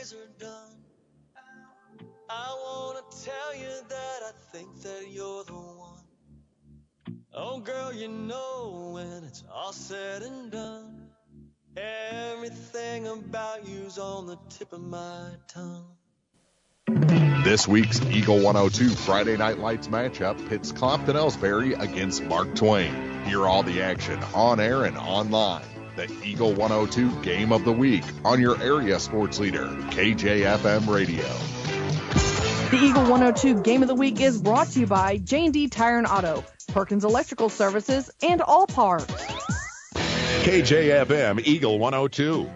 days are done, I wanna tell you that I think that you're the one. Oh girl, you know when it's all said and done, everything about you's on the tip of my tongue. This week's Eagle 102 Friday Night Lights matchup pits Clopton-Elsberry against Mark Twain. Hear all the action on air and online. The Eagle 102 Game of the Week on your area sports leader, KJFM Radio. The Eagle 102 Game of the Week is brought to you by J&D Tire and Auto, Perkins Electrical Services, and All Parts. KJFM Eagle 102.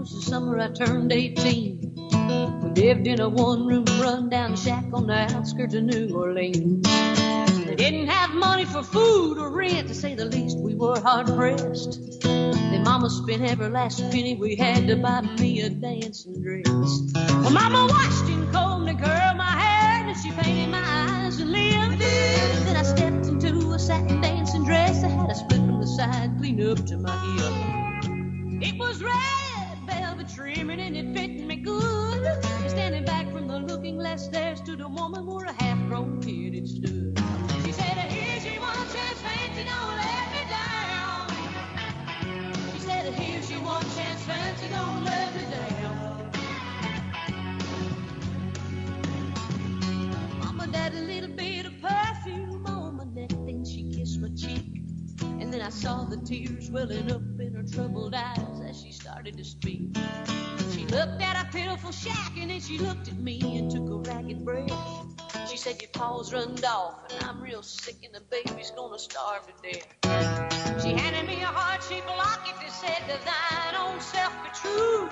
Summer I turned 18. We lived in a one-room run-down shack on the outskirts of New Orleans. They didn't have money for food or rent, to say the least. We were hard-pressed. Then Mama spent every last penny we had to buy me a dancing dress. Well, Mama washed and combed and curled my hair, and she painted my eyes and lips. Then I stepped into a satin dancing dress that had a split from the side clean up to my hip. It was red velvet trimming and it fit me good. Standing back from the looking glass, there stood a woman where a half-grown kid had stood. She said, here's your one chance, fancy, don't let me down. She said, here's your one chance, fancy, don't let me down. Mama dabbed a little bit of perfume on my neck, then she kissed my cheek. And then I saw the tears welling up in her troubled eyes as she started to speak. She looked at a pitiful shack and then she looked at me and took a ragged breath. She said, your paws runned off and I'm real sick and the baby's gonna starve to death. She handed me a heart-shaped locket that said, to thine own self be true.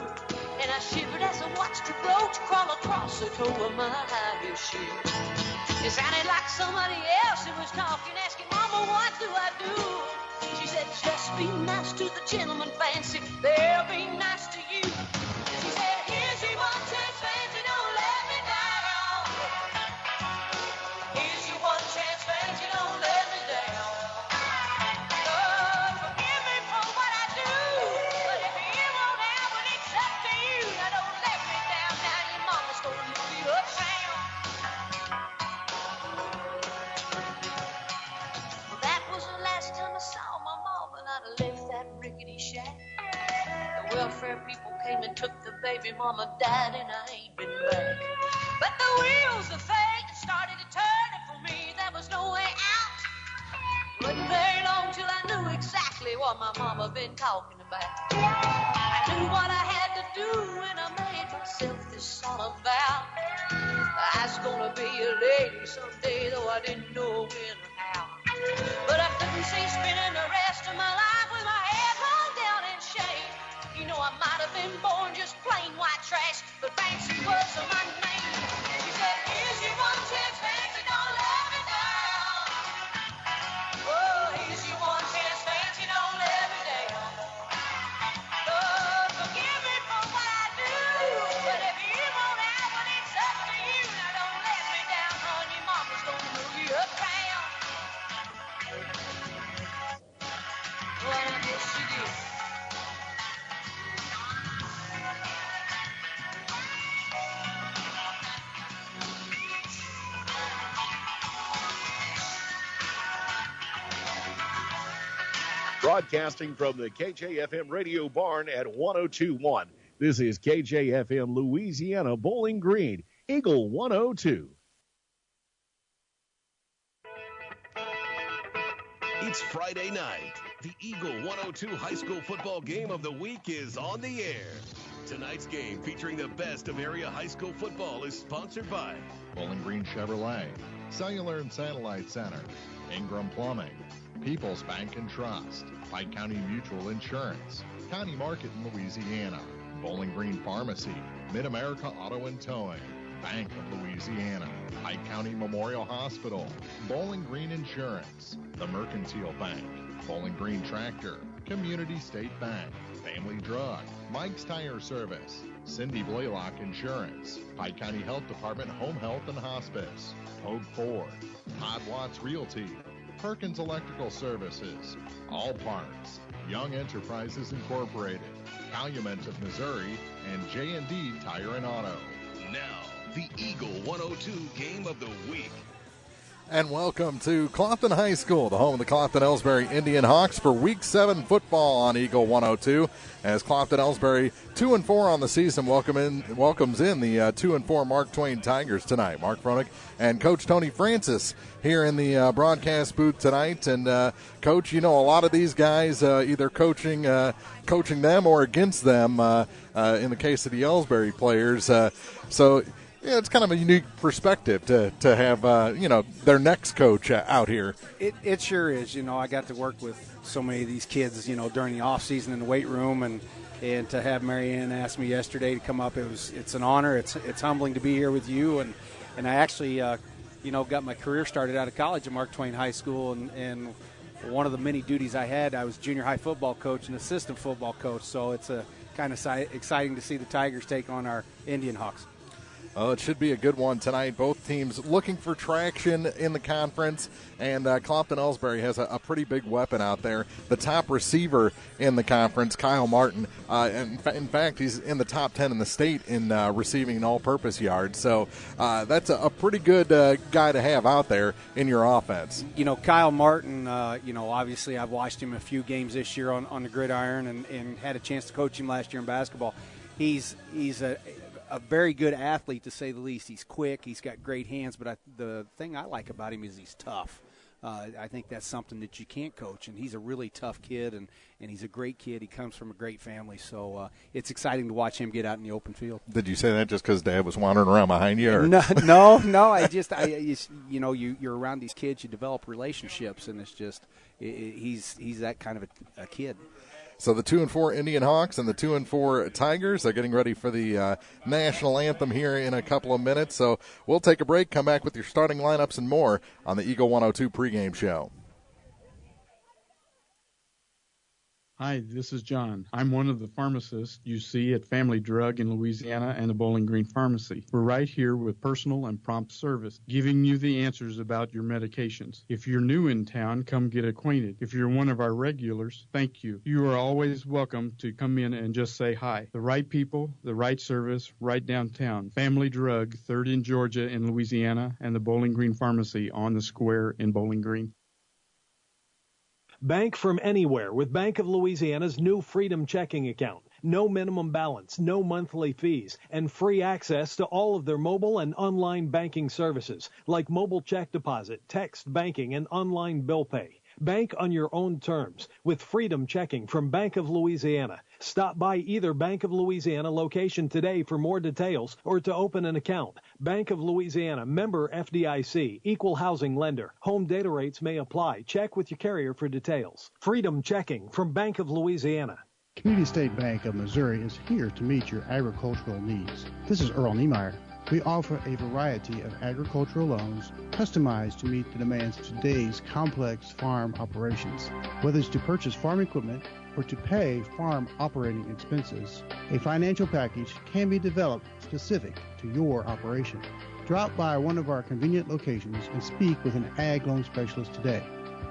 And I shivered as I watched her brooch crawl across the toe of my high-heel shoe. It sounded like somebody else who was talking, asking, Mama, what do I do? She said, just be nice to the gentleman, fancy, they'll be nice to you. She said, here's your one chance, fancy, don't let me down. Here's your one chance, fancy, don't let me down. Forgive me for what I do, but if you won't have it, it's up to you. Now don't let me down, now your mama's gonna move you uptown. Well, that was the last time I saw my mama, and I'd left that rickety shack. The welfare people came and took the baby, mama died, and I ain't been back. But the wheels of fate started to turn, and for me there was no way out. Wasn't very long till I knew exactly what my mama been talking about. I knew what I had to do, and I made myself this solemn vow. I was gonna be a lady someday, though I didn't know when or how. But I couldn't see spending the rest of my life with my head hung down in shame. You know, I might have been born just plain white trash, but fancy was my name. She said, here's your one chance, fancy, don't let me down. Oh, here's your one chance, fancy, don't let me down. Oh, forgive me for what I do, but if you won't have it, it's up to you. Now don't let me down, hon, your mama's gonna move you uptown. Well, I guess she did. Broadcasting from the KJFM radio barn at 102.1. This is KJFM Louisiana Bowling Green, Eagle 102. It's Friday night. The Eagle 102 High School football game of the week is on the air. Tonight's game, featuring the best of area high school football, is sponsored by Bowling Green Chevrolet, Cellular and Satellite Center, Ingram Plumbing, People's Bank and Trust, Pike County Mutual Insurance, County Market in Louisiana, Bowling Green Pharmacy, Mid-America Auto and Towing, Bank of Louisiana, Pike County Memorial Hospital, Bowling Green Insurance, the Mercantile Bank, Bowling Green Tractor, Community State Bank, Family Drug, Mike's Tire Service, Cindy Blaylock Insurance, Pike County Health Department Home Health and Hospice, Hogue Ford, Todd Watts Realty, Perkins Electrical Services, All Parts, Young Enterprises Incorporated, Calumet of Missouri, and J&D Tire and Auto. Now, the Eagle 102 Game of the Week. And welcome to Clopton High School, the home of the Clopton-Elsberry Indianhawks for Week 7 football on Eagle 102. As Clopton-Elsberry 2-4 on the season welcomes in the 2-4 Mark Twain Tigers tonight. Mark Froelich and Coach Tony Francis here in the broadcast booth tonight. And Coach, you know, a lot of these guys either coaching them or against them in the case of the Ellsbury players. So. Yeah, it's kind of a unique perspective to have, their next coach out here. It sure is. You know, I got to work with so many of these kids, during the off season in the weight room, and to have Marianne ask me yesterday to come up, it's an honor. It's humbling to be here with you, and I actually, got my career started out of college at Mark Twain High School, and one of the many duties I had, I was junior high football coach and assistant football coach. So it's a kind of exciting to see the Tigers take on our Indianhawks. Oh, it should be a good one tonight. Both teams looking for traction in the conference, and Clopton-Elsberry has a pretty big weapon out there. The top receiver in the conference, Kyle Martin, in fact, he's in the top 10 in the state in receiving an all-purpose yards. So that's a pretty good guy to have out there in your offense. Kyle Martin, obviously I've watched him a few games this year on the gridiron and had a chance to coach him last year in basketball. He's a very good athlete, to say the least. He's quick. He's got great hands. But the thing I like about him is he's tough. I think that's something that you can't coach. And he's a really tough kid, and he's a great kid. He comes from a great family. So it's exciting to watch him get out in the open field. Did you say that just because Dad was wandering around behind you? Or? No. You're around these kids. You develop relationships, and it's just he's that kind of a kid. So the 2-4 Indianhawks and the 2-4 Tigers are getting ready for the national anthem here in a couple of minutes. So we'll take a break, come back with your starting lineups and more on the Eagle 102 pregame show. Hi, this is John. I'm one of the pharmacists you see at Family Drug in Louisiana and the Bowling Green Pharmacy. We're right here with personal and prompt service, giving you the answers about your medications. If you're new in town, come get acquainted. If you're one of our regulars, thank you. You are always welcome to come in and just say hi. The right people, the right service, right downtown. Family Drug, 3rd in Georgia in Louisiana, and the Bowling Green Pharmacy on the square in Bowling Green. Bank from anywhere with Bank of Louisiana's new Freedom Checking account. No minimum balance, no monthly fees, and free access to all of their mobile and online banking services, like mobile check deposit, text banking, and online bill pay. Bank on your own terms with Freedom Checking from Bank of Louisiana. Stop by either Bank of Louisiana location today for more details or to open an account. Bank of Louisiana, member FDIC, equal housing lender. Home data rates may apply. Check with your carrier for details. Freedom Checking from Bank of Louisiana. Community State Bank of Missouri is here to meet your agricultural needs. This is Earl Niemeyer. We offer a variety of agricultural loans customized to meet the demands of today's complex farm operations. Whether it's to purchase farm equipment or to pay farm operating expenses, a financial package can be developed specific to your operation. Drop by one of our convenient locations and speak with an ag loan specialist today.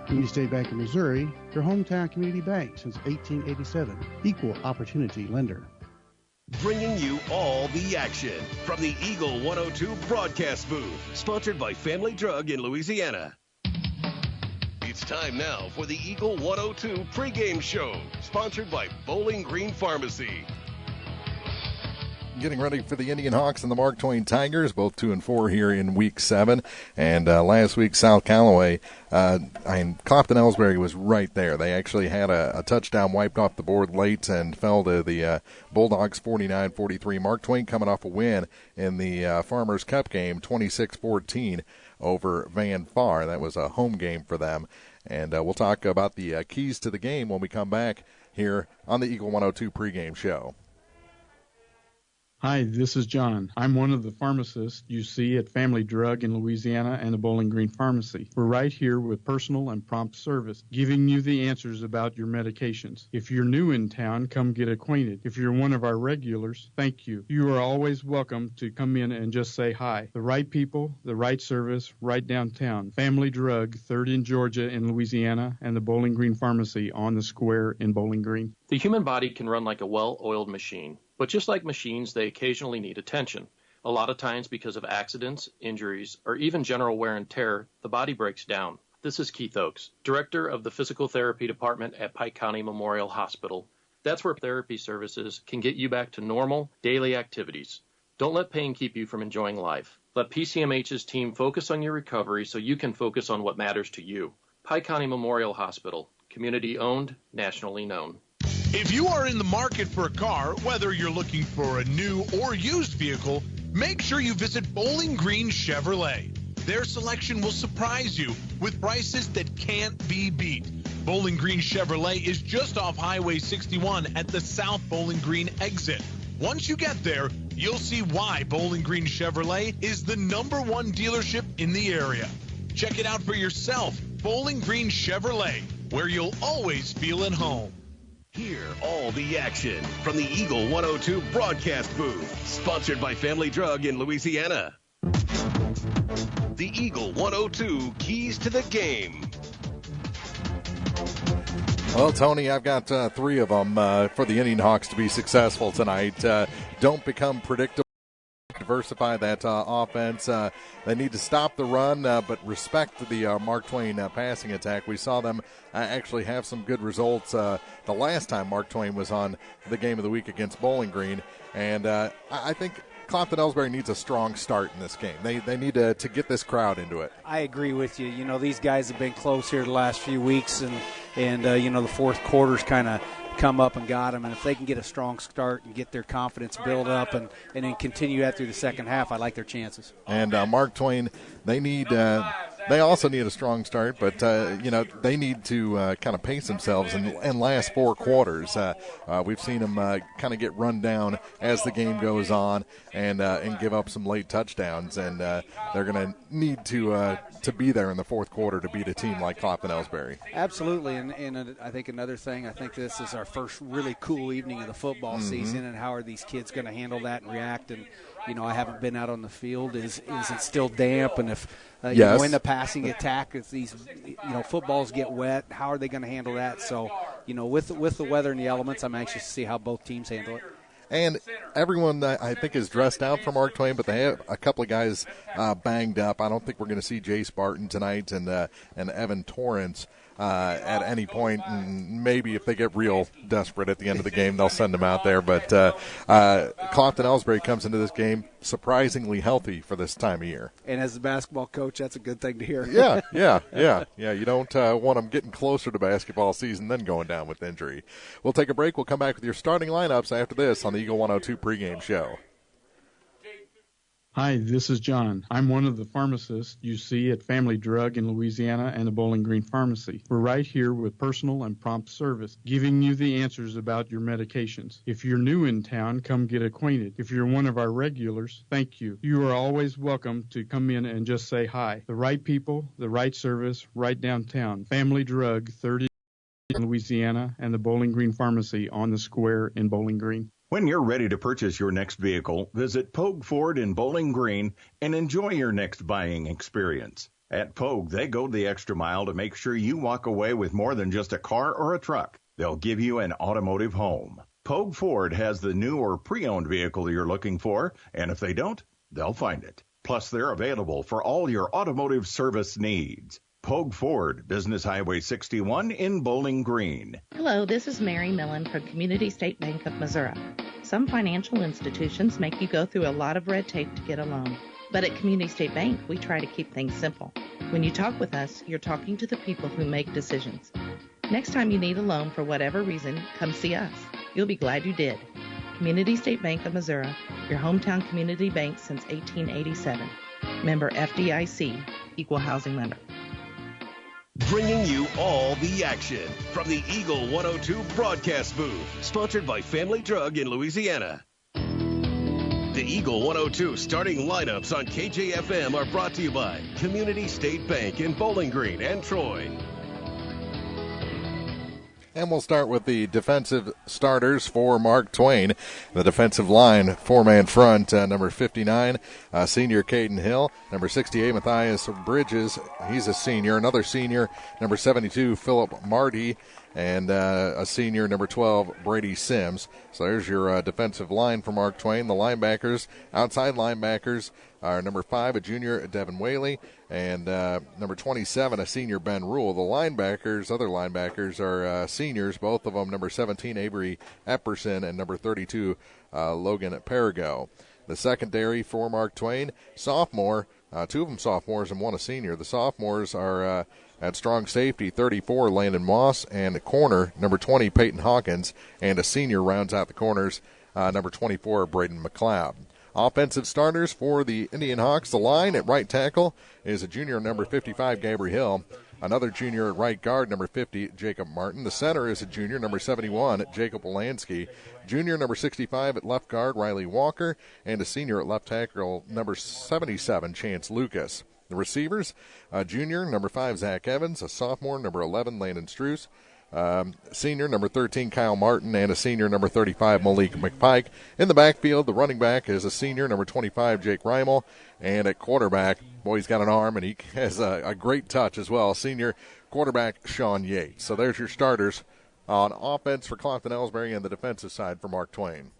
Community State Bank of Missouri, your hometown community bank since 1887, equal opportunity lender. Bringing you all the action from the Eagle 102 broadcast booth, sponsored by Family Drug in Louisiana. It's time now for the Eagle 102 pregame show, sponsored by Bowling Green Pharmacy. Getting ready for the Indianhawks and the Mark Twain Tigers, both 2-4 here in Week 7. And last week, South Callaway, Clopton-Elsberry was right there. They actually had a touchdown wiped off the board late and fell to the Bulldogs 49-43. Mark Twain coming off a win in the Farmers Cup game, 26-14 over Van Far. That was a home game for them. And we'll talk about the keys to the game when we come back here on the Eagle 102 pregame show. Hi, this is John. I'm one of the pharmacists you see at Family Drug in Louisiana and the Bowling Green Pharmacy. We're right here with personal and prompt service, giving you the answers about your medications. If you're new in town, come get acquainted. If you're one of our regulars, thank you. You are always welcome to come in and just say hi. The right people, the right service, right downtown. Family Drug, 3rd in Georgia in Louisiana, and the Bowling Green Pharmacy on the square in Bowling Green. The human body can run like a well-oiled machine. But just like machines, they occasionally need attention. A lot of times because of accidents, injuries, or even general wear and tear, the body breaks down. This is Keith Oakes, Director of the Physical Therapy Department at Pike County Memorial Hospital. That's where therapy services can get you back to normal, daily activities. Don't let pain keep you from enjoying life. Let PCMH's team focus on your recovery so you can focus on what matters to you. Pike County Memorial Hospital, community-owned, nationally known. If you are in the market for a car, whether you're looking for a new or used vehicle, make sure you visit Bowling Green Chevrolet. Their selection will surprise you with prices that can't be beat. Bowling Green Chevrolet is just off Highway 61 at the South Bowling Green exit. Once you get there, you'll see why Bowling Green Chevrolet is the #1 dealership in the area. Check it out for yourself. Bowling Green Chevrolet, where you'll always feel at home. Hear all the action from the Eagle 102 broadcast booth, sponsored by Family Drug in Louisiana. The Eagle 102 keys to the game. Well, Tony, I've got 3 of them for the Indianhawks to be successful tonight. Don't become predictable. Diversify that offense. They need to stop the run, but respect the Mark Twain passing attack. We saw them actually have some good results the last time Mark Twain was on the game of the week against Bowling Green. And I think Clopton-Elsberry needs a strong start in this game. They need to get this crowd into it. I agree with you. You know, these guys have been close here the last few weeks, and you know, the fourth quarter's kind of come up and got them, and if they can get a strong start and get their confidence built up and then continue that through the second half, I like their chances. And Mark Twain, they also need a strong start, but you know, they need to kind of pace themselves and last 4 quarters. We've seen them kind of get run down as the game goes on and give up some late touchdowns, and they're going to need to be there in the fourth quarter to beat a team like Clopton-Elsberry. Absolutely, and I think another thing, I think this is our first really cool evening of the football season, and how are these kids going to handle that and react? And you know, I haven't been out on the field. Is it still damp? And if you know, in the passing attack, if these footballs get wet, how are they going to handle that? So you know, with the weather and the elements, I'm anxious to see how both teams handle it. And everyone, I think, is dressed out for Mark Twain, but they have a couple of guys banged up. I don't think we're going to see Jace Barton tonight and Evan Torrance at any point. And maybe if they get real desperate at the end of the game, they'll send them out there. But Clopton-Elsberry comes into this game surprisingly healthy for this time of year. And as a basketball coach, that's a good thing to hear. Yeah. You don't want them getting closer to basketball season than going down with injury. We'll take a break. We'll come back with your starting lineups after this on the Eagle 102 pregame show. Hi, this is John. I'm one of the pharmacists you see at Family Drug in Louisiana and the Bowling Green Pharmacy. We're right here with personal and prompt service, giving you the answers about your medications. If you're new in town, come get acquainted. If you're one of our regulars, thank you. You are always welcome to come in and just say hi. The right people, the right service, right downtown. Family Drug, 3rd in Louisiana and the Bowling Green Pharmacy on the square in Bowling Green. When you're ready to purchase your next vehicle, visit Pogue Ford in Bowling Green and enjoy your next buying experience. At Pogue, they go the extra mile to make sure you walk away with more than just a car or a truck. They'll give you an automotive home. Pogue Ford has the new or pre-owned vehicle you're looking for, and if they don't, they'll find it. Plus, they're available for all your automotive service needs. Pogue Ford, Business Highway 61 in Bowling Green. Hello, this is Mary Millen from Community State Bank of Missouri. Some financial institutions make you go through a lot of red tape to get a loan. But at Community State Bank, we try to keep things simple. When you talk with us, you're talking to the people who make decisions. Next time you need a loan for whatever reason, come see us. You'll be glad you did. Community State Bank of Missouri, your hometown community bank since 1887. Member FDIC, Equal Housing Lender. Bringing you all the action from the Eagle 102 broadcast booth, sponsored by Family Drug in Louisiana. The Eagle 102 starting lineups on KJFM are brought to you by Community State Bank in Bowling Green and Troy. And we'll start with the defensive starters for Mark Twain. The defensive line, four-man front, number 59, senior Caden Hill. Number 68, Matthias Bridges. He's a senior. Another senior, number 72, Philip Marty. And a senior, number 12, Brady Sims. So there's your defensive line for Mark Twain. The linebackers, outside linebackers, are number 5, a junior, Devin Whaley, and number 27, a senior, Ben Rule. The linebackers, other linebackers, are seniors, both of them, number 17, Avery Epperson, and number 32, Logan Perigo. The secondary for Mark Twain, sophomore, two of them sophomores and one a senior. The sophomores are at strong safety, 34, Landon Moss, and corner, number 20, Peyton Hawkins, and a senior rounds out the corners, number 24, Braden McLeod. Offensive starters for the Indianhawks. The line at right tackle is a junior, number 55, Gabriel Hill. Another junior at right guard, number 50, Jacob Martin. The center is a junior, number 71, Jacob Olansky. Junior, number 65 at left guard, Riley Walker. And a senior at left tackle, number 77, Chance Lucas. The receivers, junior, number 5, Zach Evans. A sophomore, number 11, Landon Struess. Senior, number 13, Kyle Martin, and a senior, number 35, Malik McPike. In the backfield, the running back is a senior, number 25, Jake Reimel. And at quarterback, boy, he's got an arm, and he has a great touch as well, senior quarterback Sean Yates. So there's your starters on offense for Clopton-Elsberry and the defensive side for Mark Twain.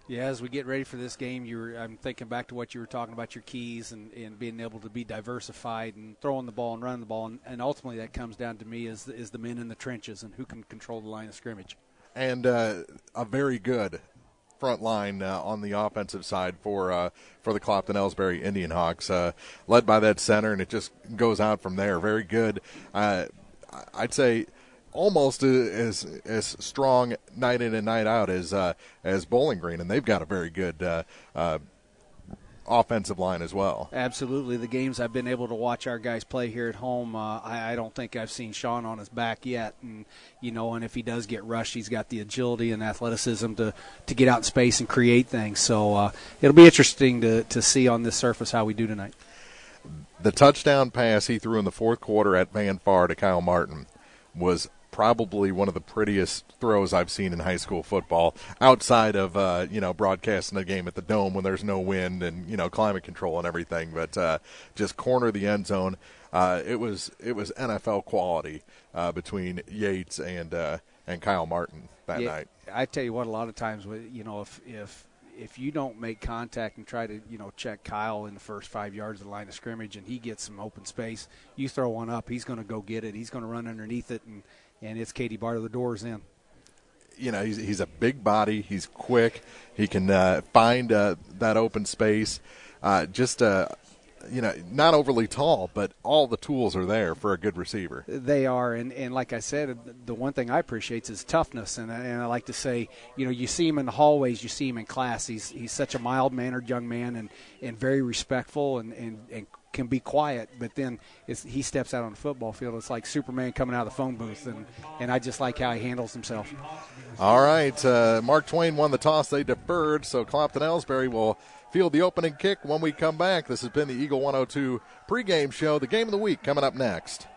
Yeah, as we get ready for this game, I'm thinking back to what you were talking about, your keys and being able to be diversified and throwing the ball and running the ball. And ultimately that comes down to me is the men in the trenches and who can control the line of scrimmage. And a very good front line on the offensive side for the Clopton-Elsberry Indianhawks, led by that center, and it just goes out from there. Very good. I'd say almost as strong night in and night out as Bowling Green, and they've got a very good offensive line as well. Absolutely. The games I've been able to watch our guys play here at home, I don't think I've seen Sean on his back yet. And if he does get rushed, he's got the agility and athleticism to get out in space and create things. So it'll be interesting to see on this surface how we do tonight. The touchdown pass he threw in the fourth quarter at Van Far to Kyle Martin was probably one of the prettiest throws I've seen in high school football, outside of broadcasting the game at the Dome when there's no wind and climate control and everything. But just corner the end zone. It was NFL quality between Yates and Kyle Martin that night. I tell you what, a lot of times, if you don't make contact and try to, check Kyle in the first 5 yards of the line of scrimmage and he gets some open space, you throw one up, he's going to go get it. He's going to run underneath it, and it's Katie Barter. The door's in. He's a big body. He's quick. He can find that open space. Not overly tall, but all the tools are there for a good receiver. They are, and like I said, the one thing I appreciate is his toughness, and I like to say, you see him in the hallways, you see him in class. He's such a mild-mannered young man and very respectful and can be quiet, but then he steps out on the football field. It's like Superman coming out of the phone booth, and I just like how he handles himself. All right, Mark Twain won the toss. They deferred, so Clopton-Elsberry will field the opening kick when we come back. This has been the Eagle 102 pregame show. The game of the week coming up next.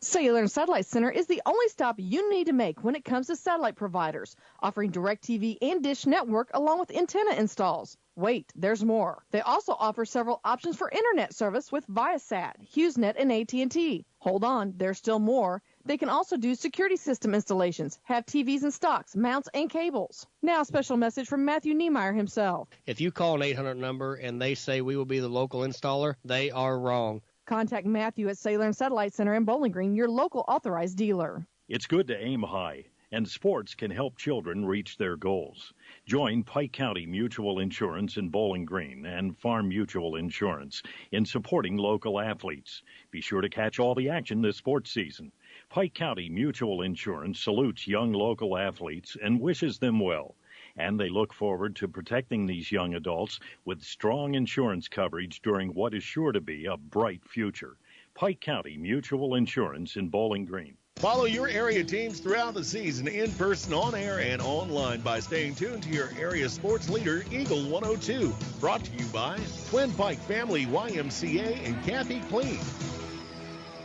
Cellular and Satellite Center is the only stop you need to make when it comes to satellite providers, offering DirecTV and Dish Network along with antenna installs. Wait, there's more. They also offer several options for internet service with Viasat, HughesNet, and AT&T. Hold on, there's still more. They can also do security system installations, have TVs in stocks, mounts, and cables. Now a special message from Matthew Niemeyer himself. If you call an 800 number and they say we will be the local installer, they are wrong. Contact Matthew at Cellular and Satellite Center in Bowling Green, your local authorized dealer. It's good to aim high, and sports can help children reach their goals. Join Pike County Mutual Insurance in Bowling Green and Farm Mutual Insurance in supporting local athletes. Be sure to catch all the action this sports season. Pike County Mutual Insurance salutes young local athletes and wishes them well. And they look forward to protecting these young adults with strong insurance coverage during what is sure to be a bright future. Pike County Mutual Insurance in Bowling Green. Follow your area teams throughout the season in person, on air, and online by staying tuned to your area sports leader, Eagle 102. Brought to you by Twin Pike Family YMCA and Kathy Clean.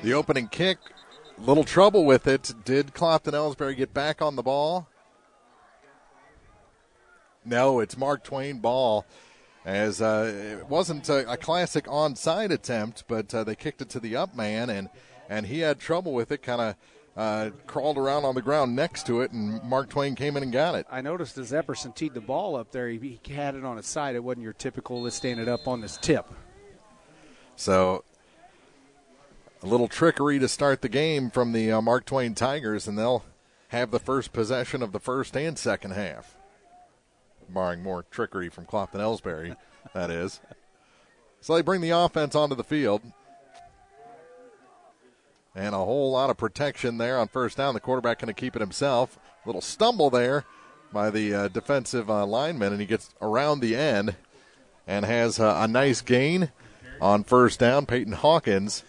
The opening kick, little trouble with it. Did Clopton-Elsberry get back on the ball? No, it's Mark Twain ball, as it wasn't a classic onside attempt, but they kicked it to the up man, and he had trouble with it, kind of crawled around on the ground next to it, and Mark Twain came in and got it. I noticed as Epperson teed the ball up there, he had it on his side. It wasn't your typical, let's stand it up on his tip. So a little trickery to start the game from the Mark Twain Tigers, and they'll have the first possession of the first and second half, barring more trickery from Clopton-Elsberry, that is. So they bring the offense onto the field. And a whole lot of protection there on first down. The quarterback going to keep it himself. A little stumble there by the defensive lineman, and he gets around the end and has a nice gain on first down. Peyton Hawkins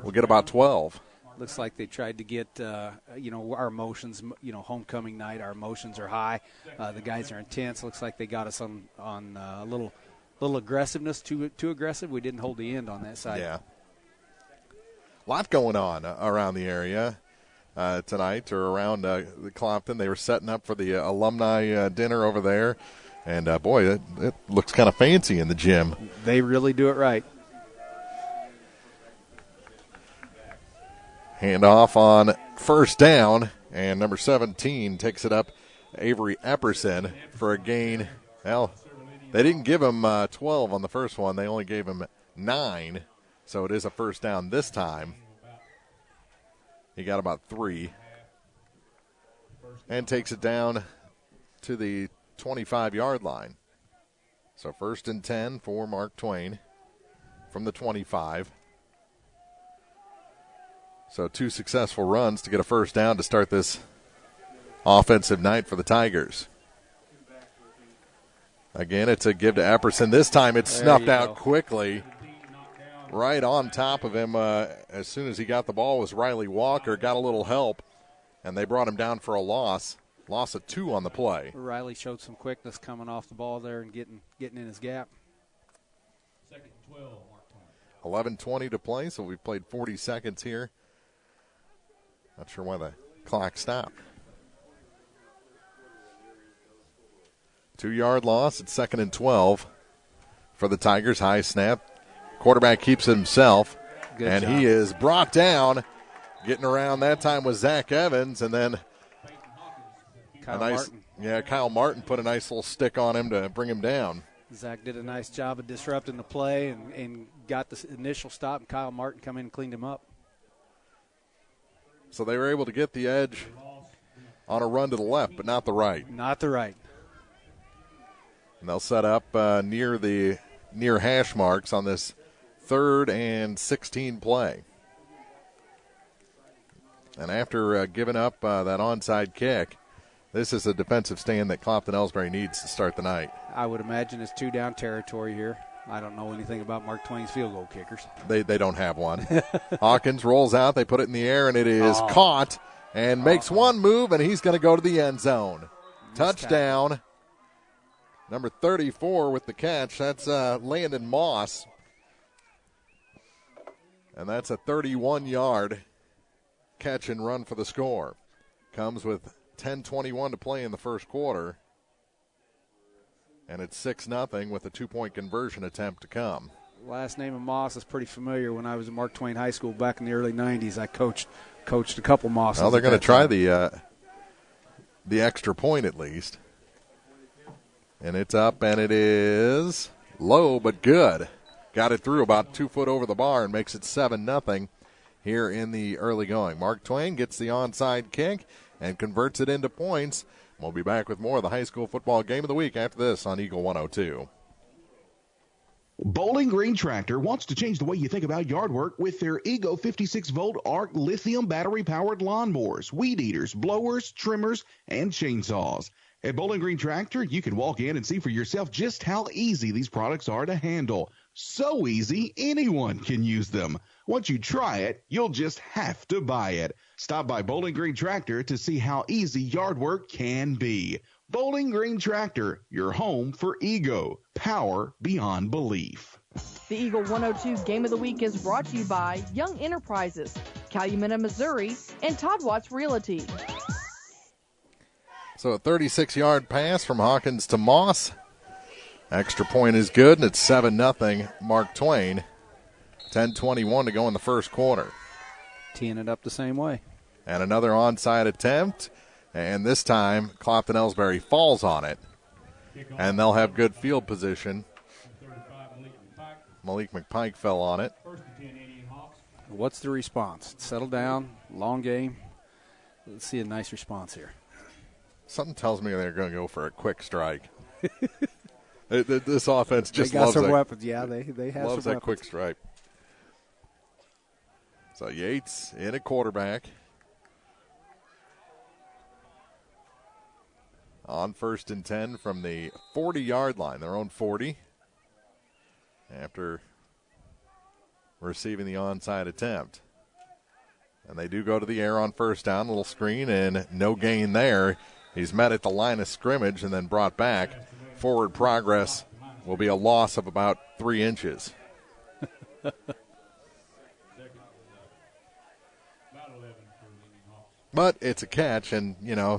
will get about 12. Looks like they tried to get, our emotions, homecoming night, our emotions are high. The guys are intense. Looks like they got us on a little aggressiveness, too aggressive. We didn't hold the end on that side. Yeah. A lot going on around the area tonight, or around the Clopton. They were setting up for the alumni dinner over there, and boy, it looks kind of fancy in the gym. They really do it right. Handoff on first down, and number 17 takes it up, Avery Epperson, for a gain. Well, they didn't give him 12 on the first one. They only gave him 9. So it is a first down this time. He got about 3. And takes it down to the 25-yard line. So first and 10 for Mark Twain from the 25. So 2 successful runs to get a first down to start this offensive night for the Tigers. Again, it's a give to Epperson. This time it's snuffed out quickly. Right on top of him as soon as he got the ball was Riley Walker. Got a little help, and they brought him down for a loss. Loss of 2 on the play. Riley showed some quickness coming off the ball there and getting in his gap. 11:20 to play, so we've played 40 seconds here. Not sure why the clock stopped. 2-yard loss. It's 2nd and 12 for the Tigers. High snap. Quarterback keeps it himself, and he is brought down. Getting around that time was Zach Evans, and then Kyle Martin put a nice little stick on him to bring him down. Zach did a nice job of disrupting the play and got the initial stop, and Kyle Martin come in and cleaned him up. So they were able to get the edge on a run to the left, but not the right. Not the right. And they'll set up near hash marks on this 3rd and 16 play. And after giving up that onside kick, this is a defensive stand that Clopton-Elsberry needs to start the night. I would imagine it's 2-down territory here. I don't know anything about Mark Twain's field goal kickers. They don't have one. Hawkins rolls out. They put it in the air, and it is caught and makes one move, and he's going to go to the end zone. Touchdown. Number 34 with the catch. That's Landon Moss. And that's a 31-yard catch and run for the score. Comes with 10:21 to play in the first quarter. And it's 6-0 with a 2-point conversion attempt to come. Last name of Moss is pretty familiar. When I was at Mark Twain High School back in the early 90s, I coached a couple Mosses. Well, they're going to try the extra point at least. And it's up, and it is low but good. Got it through about 2 foot over the bar and makes it 7-0 here in the early going. Mark Twain gets the onside kick and converts it into points. We'll be back with more of the high school football game of the week after this on Eagle 102. Bowling Green Tractor wants to change the way you think about yard work with their Ego 56-volt ARC lithium battery-powered lawnmowers, weed eaters, blowers, trimmers, and chainsaws. At Bowling Green Tractor, you can walk in and see for yourself just how easy these products are to handle. So easy, anyone can use them. Once you try it, you'll just have to buy it. Stop by Bowling Green Tractor to see how easy yard work can be. Bowling Green Tractor, your home for ego, power beyond belief. The Eagle 102 Game of the Week is brought to you by Young Enterprises, Calumet, Missouri, and Todd Watts Realty. So a 36-yard pass from Hawkins to Moss. Extra point is good, and it's 7-0 Mark Twain. 10:21 to go in the first quarter. Teeing it up the same way. And another onside attempt, and this time Clopton-Elsberry falls on it. And they'll have good field position. Malik McPike fell on it. What's the response? Settle down, long game. Let's see a nice response here. Something tells me they're going to go for a quick strike. This offense just they got loves some that. weapons. Yeah, they have loves some that weapons. quick strike. So Yates in at quarterback. On 1st and 10 from the 40-yard line, their own 40. After receiving the onside attempt. And they do go to the air on first down, little screen, and no gain there. He's met at the line of scrimmage and then brought back. Forward progress will be a loss of about 3 inches. But it's a catch, and,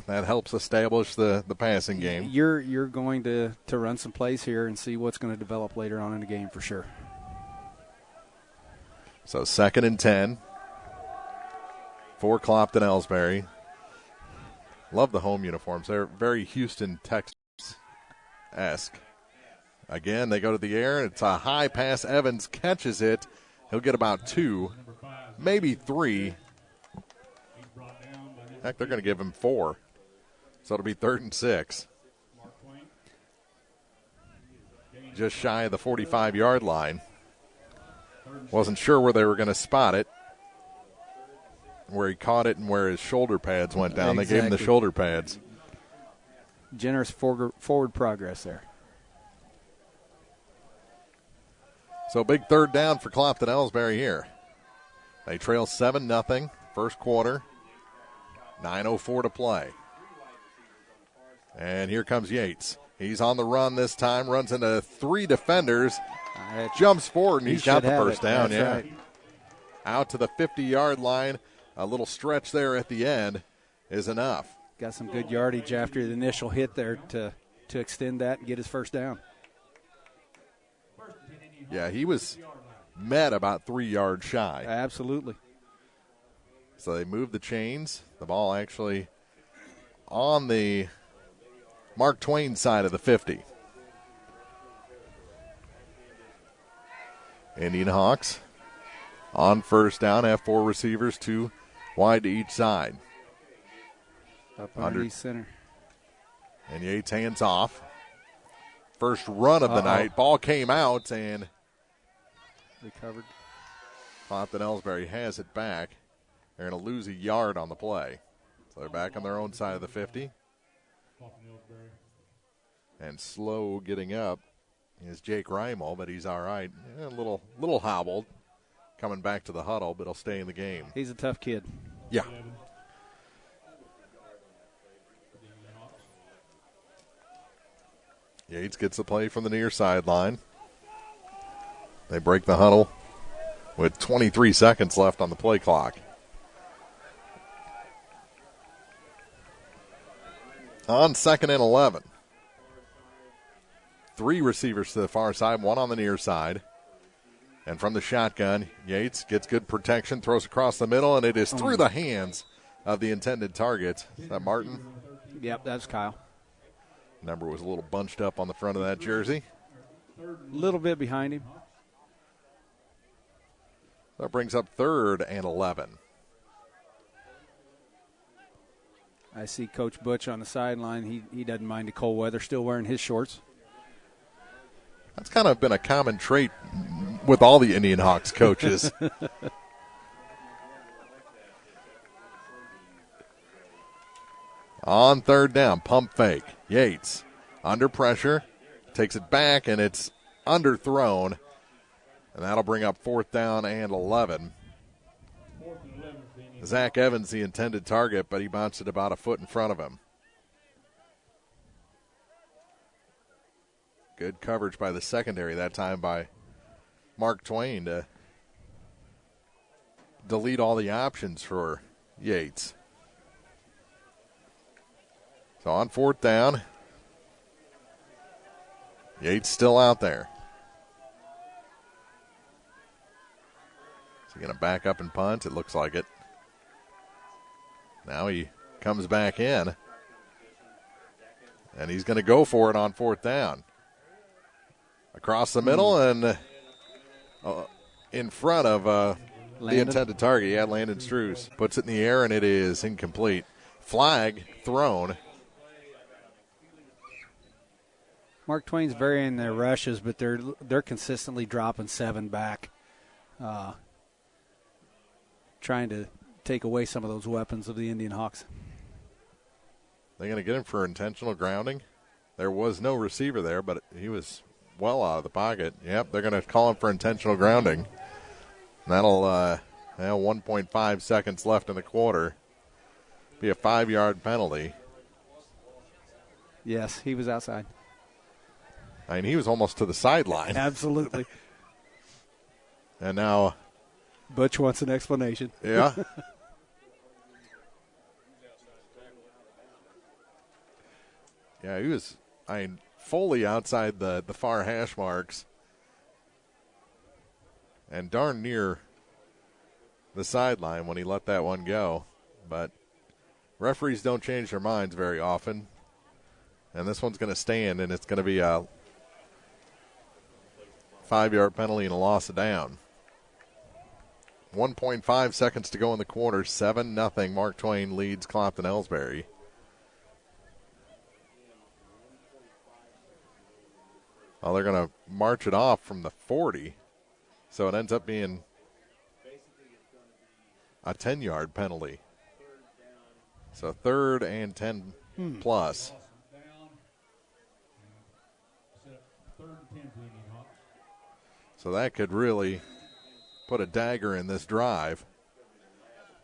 that helps establish the passing game. You're going to run some plays here and see what's going to develop later on in the game for sure. So 2nd and 10 for Clopton-Elsberry. Love the home uniforms. They're very Houston, Texas-esque. Again, they go to the air. It's a high pass. Evans catches it. He'll get about 2, maybe 3. Heck, they're going to give him 4. So it'll be 3rd and 6. Just shy of the 45-yard line. Wasn't sure where they were going to spot it. Where he caught it and where his shoulder pads went down. Exactly. They gave him the shoulder pads. Generous forward progress there. So big 3rd down for Clopton-Elsberry here. They trail 7-0, first quarter. 9:04 to play. And here comes Yates. He's on the run this time, runs into 3 defenders, jumps forward, and he's got the first down. That's right. Out to the 50-yard line. A little stretch there at the end is enough. Got some good yardage after the initial hit there to extend that and get his first down. Yeah, he was met about 3 yards shy. Absolutely. So they move the chains. The ball actually on the Mark Twain side of the 50. Indianhawks on first down have 4 receivers, 2 wide to each side. Up underneath center. And Yates hands off. First run of the night. Ball came out and recovered. Clopton-Elsberry has it back. They're going to lose a yard on the play. So they're back on their own side of the 50. And slow getting up is Jake Reimel, but he's all right. A little hobbled coming back to the huddle, but he'll stay in the game. He's a tough kid. Yeah. Yates gets the play from the near sideline. They break the huddle with 23 seconds left on the play clock. On 2nd and 11. 3 receivers to the far side, 1 on the near side. And from the shotgun, Yates gets good protection, throws across the middle, and it is through the hands of the intended target. Is that Martin? Yep, that's Kyle. Number was a little bunched up on the front of that jersey. A little bit behind him. That brings up 3rd and 11. I see Coach Butch on the sideline. He doesn't mind the cold weather, still wearing his shorts. That's kind of been a common trait with all the Indianhawks coaches. On 3rd down, pump fake. Yates under pressure, takes it back, and it's underthrown. And that'll bring up 4th down and 11. Zach Evans, the intended target, but he bounced it about a foot in front of him. Good coverage by the secondary that time by Mark Twain to delete all the options for Yates. So on 4th down, Yates still out there. Is he going to back up and punt? It looks like it. Now he comes back in, and he's going to go for it on 4th down. Across the middle and in front of the intended target. Yeah, Landon Struess puts it in the air, and it is incomplete. Flag thrown. Mark Twain's varying their rushes, but they're consistently dropping 7 back, trying to take away some of those weapons of the Indianhawks. They're going to get him for intentional grounding. There was no receiver there, but he was well out of the pocket. Yep, they're going to call him for intentional grounding. That'll 1.5 seconds left in the quarter. Be a 5-yard penalty. Yes, he was outside. I mean, he was almost to the sideline. Absolutely. And now Butch wants an explanation. Yeah. Yeah, he was, fully outside the far hash marks and darn near the sideline when he let that one go. But referees don't change their minds very often. And this one's going to stand, and it's going to be a 5-yard penalty and a loss of down. 1.5 seconds to go in the quarter. 7-0. Mark Twain leads Clopton-Elsberry. Well, they're going to march it off from the 40. So it ends up being a 10-yard penalty. So 3rd and 10 plus. So that could really put a dagger in this drive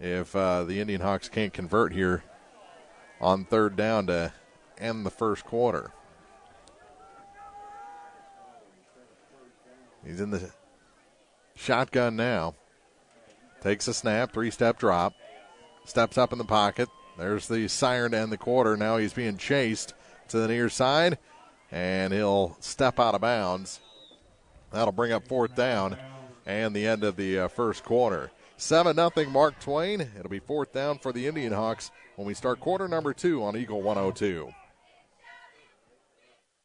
if the Indianhawks can't convert here on 3rd down to end the first quarter. He's in the shotgun now. Takes a snap, 3-step drop. Steps up in the pocket. There's the siren to end the quarter. Now he's being chased to the near side, and he'll step out of bounds. That'll bring up 4th down and the end of the first quarter. 7-0 Mark Twain. It'll be 4th down for the Indianhawks when we start quarter number 2 on Eagle 102.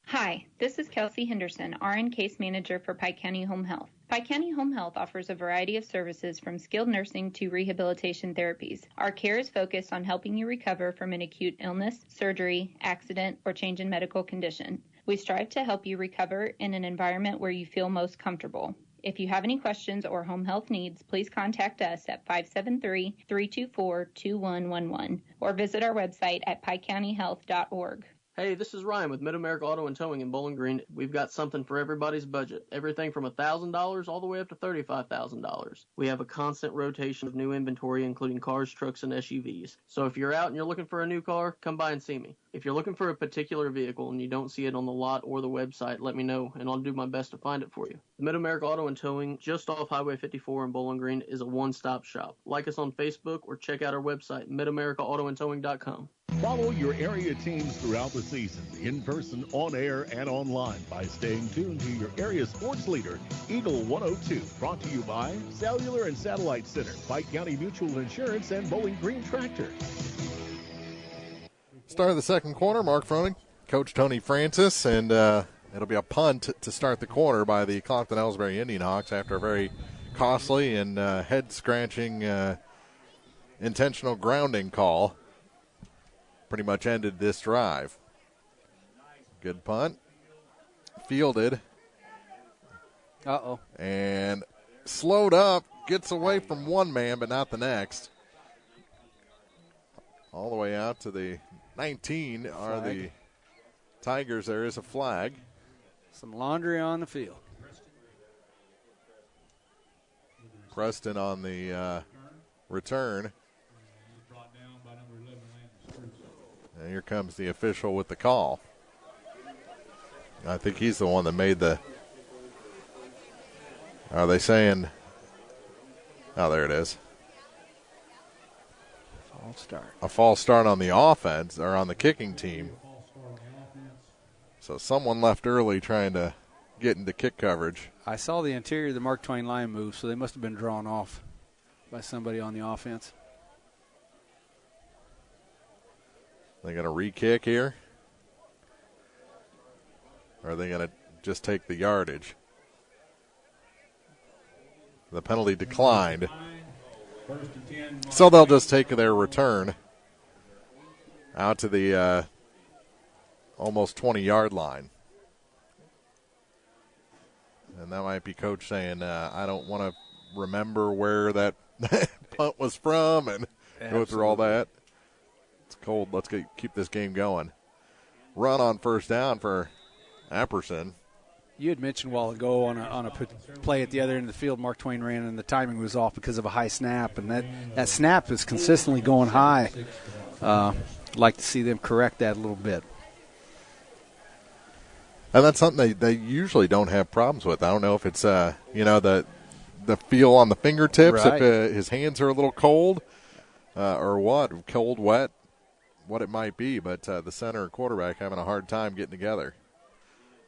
Hi, this is Kelsey Henderson, RN Case Manager for Pike County Home Health. Pike County Home Health offers a variety of services from skilled nursing to rehabilitation therapies. Our care is focused on helping you recover from an acute illness, surgery, accident, or change in medical condition. We strive to help you recover in an environment where you feel most comfortable. If you have any questions or home health needs, please contact us at 573-324-2111 or visit our website at pikecountyhealth.org. Hey, this is Ryan with Mid-America Auto and Towing in Bowling Green. We've got something for everybody's budget. Everything from $1,000 all the way up to $35,000. We have a constant rotation of new inventory, including cars, trucks, and SUVs. So if you're out and you're looking for a new car, come by and see me. If you're looking for a particular vehicle and you don't see it on the lot or the website, let me know, and I'll do my best to find it for you. The Mid-America Auto and Towing, just off Highway 54 in Bowling Green, is a one-stop shop. Like us on Facebook or check out our website, midamericaautoandtowing.com. Follow your area teams throughout the season, in person, on air, and online by staying tuned to your area sports leader, Eagle 102. Brought to you by Cellular and Satellite Center, Pike County Mutual Insurance, and Bowling Green Tractor. Start of the second quarter, Mark Froning, Coach Tony Francis, and it'll be a punt to start the quarter by the Clopton-Elsberry Indianhawks after a very costly and head-scratching intentional grounding call. Pretty much ended this drive. Good punt. Fielded. Uh-oh. And slowed up. Gets away from one man, but not the next. All the way out to the 19 are the Tigers. There is a flag. Some laundry on the field. Preston on the return. And here comes the official with the call. I think he's the one that made the. Are they saying? Oh, there it is. False start. A false start on the offense or on the kicking team. So someone left early trying to get into kick coverage. I saw the interior of the Mark Twain line move, so they must have been drawn off by somebody on the offense. They going to re-kick here? Or are they going to just take the yardage? The penalty declined. So they'll just take their return out to the almost 20-yard line. And that might be Coach saying, I don't want to remember where that punt was from and go through all that. It's cold. Let's keep this game going. Run on first down for Apperson. You had mentioned a while ago on a play at the other end of the field, Mark Twain ran and the timing was off because of a high snap, and that snap is consistently going high. Like to see them correct that a little bit. And that's something they usually don't have problems with. I don't know if it's the feel on the fingertips, right. If his hands are a little cold or what, cold, wet, what it might be. But the center and quarterback having a hard time getting together.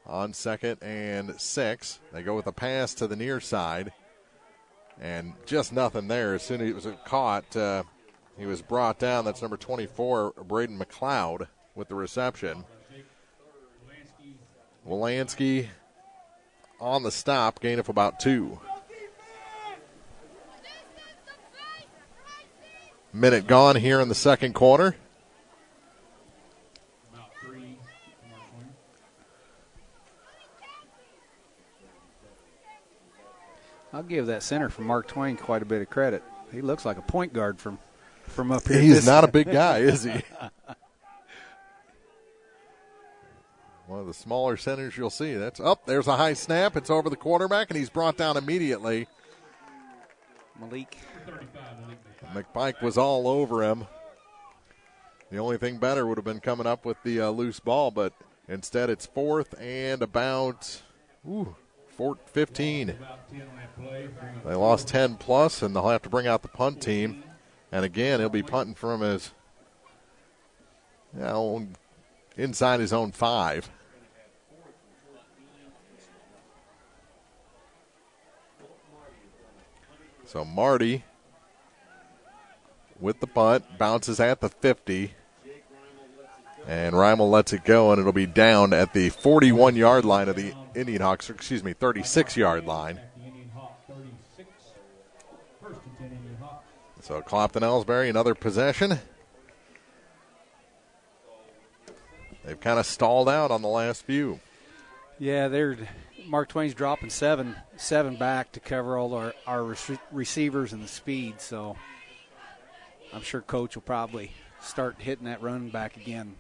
On 2nd and 6, they go with a pass to the near side, and just nothing there. As soon as it was caught, he was brought down. That's number 24, Braden McLeod, with the reception. Wolanski on the stop, gain of about 2. Minute gone here in the second quarter. I'll give that center from Mark Twain quite a bit of credit. He looks like a point guard from up here. He's not a big guy, is he? One of the smaller centers you'll see. That's up. There's a high snap. It's over the quarterback, and he's brought down immediately. Malik. McPike was all over him. The only thing better would have been coming up with the loose ball, but instead it's 4th and about 15. They lost 10 plus, and they'll have to bring out the punt team. And again, he'll be punting from his inside his own 5. So Marty with the punt, bounces at the 50. And Reimel lets it go, and it'll be down at the 41-yard line of the Indianhawks, 36-yard line. So Clopton-Elsberry, another possession. They've kind of stalled out on the last few. Yeah, Mark Twain's dropping seven back to cover all our receivers and the speed, so I'm sure Coach will probably start hitting that run back again.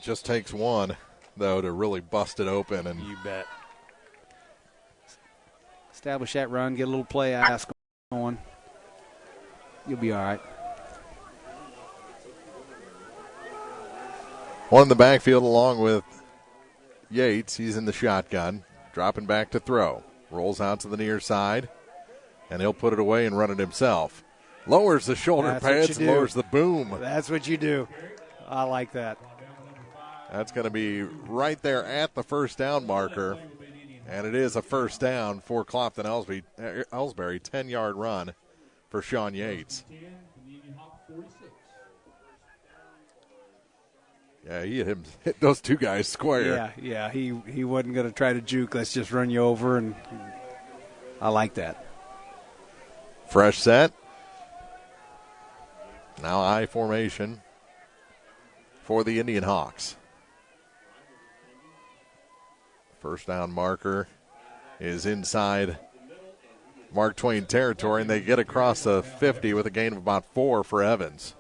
Just takes one, though, to really bust it open. And you bet. Establish that run, get a little play ask going. You'll be all right. One in the backfield along with Yates. He's in the shotgun, dropping back to throw. Rolls out to the near side, and he'll put it away and run it himself. Lowers the shoulder pads and lowers the boom. That's what you do. I like that. That's going to be right there at the first down marker, and it is a first down for Clopton-Elsberry. 10-yard run for Sean Yates. Yeah, he hit those two guys square. Yeah, he wasn't going to try to juke. Let's just run you over, and I like that. Fresh set. Now I formation for the Indianhawks. First down marker is inside Mark Twain territory, and they get across the 50 with a gain of about 4 for Evans.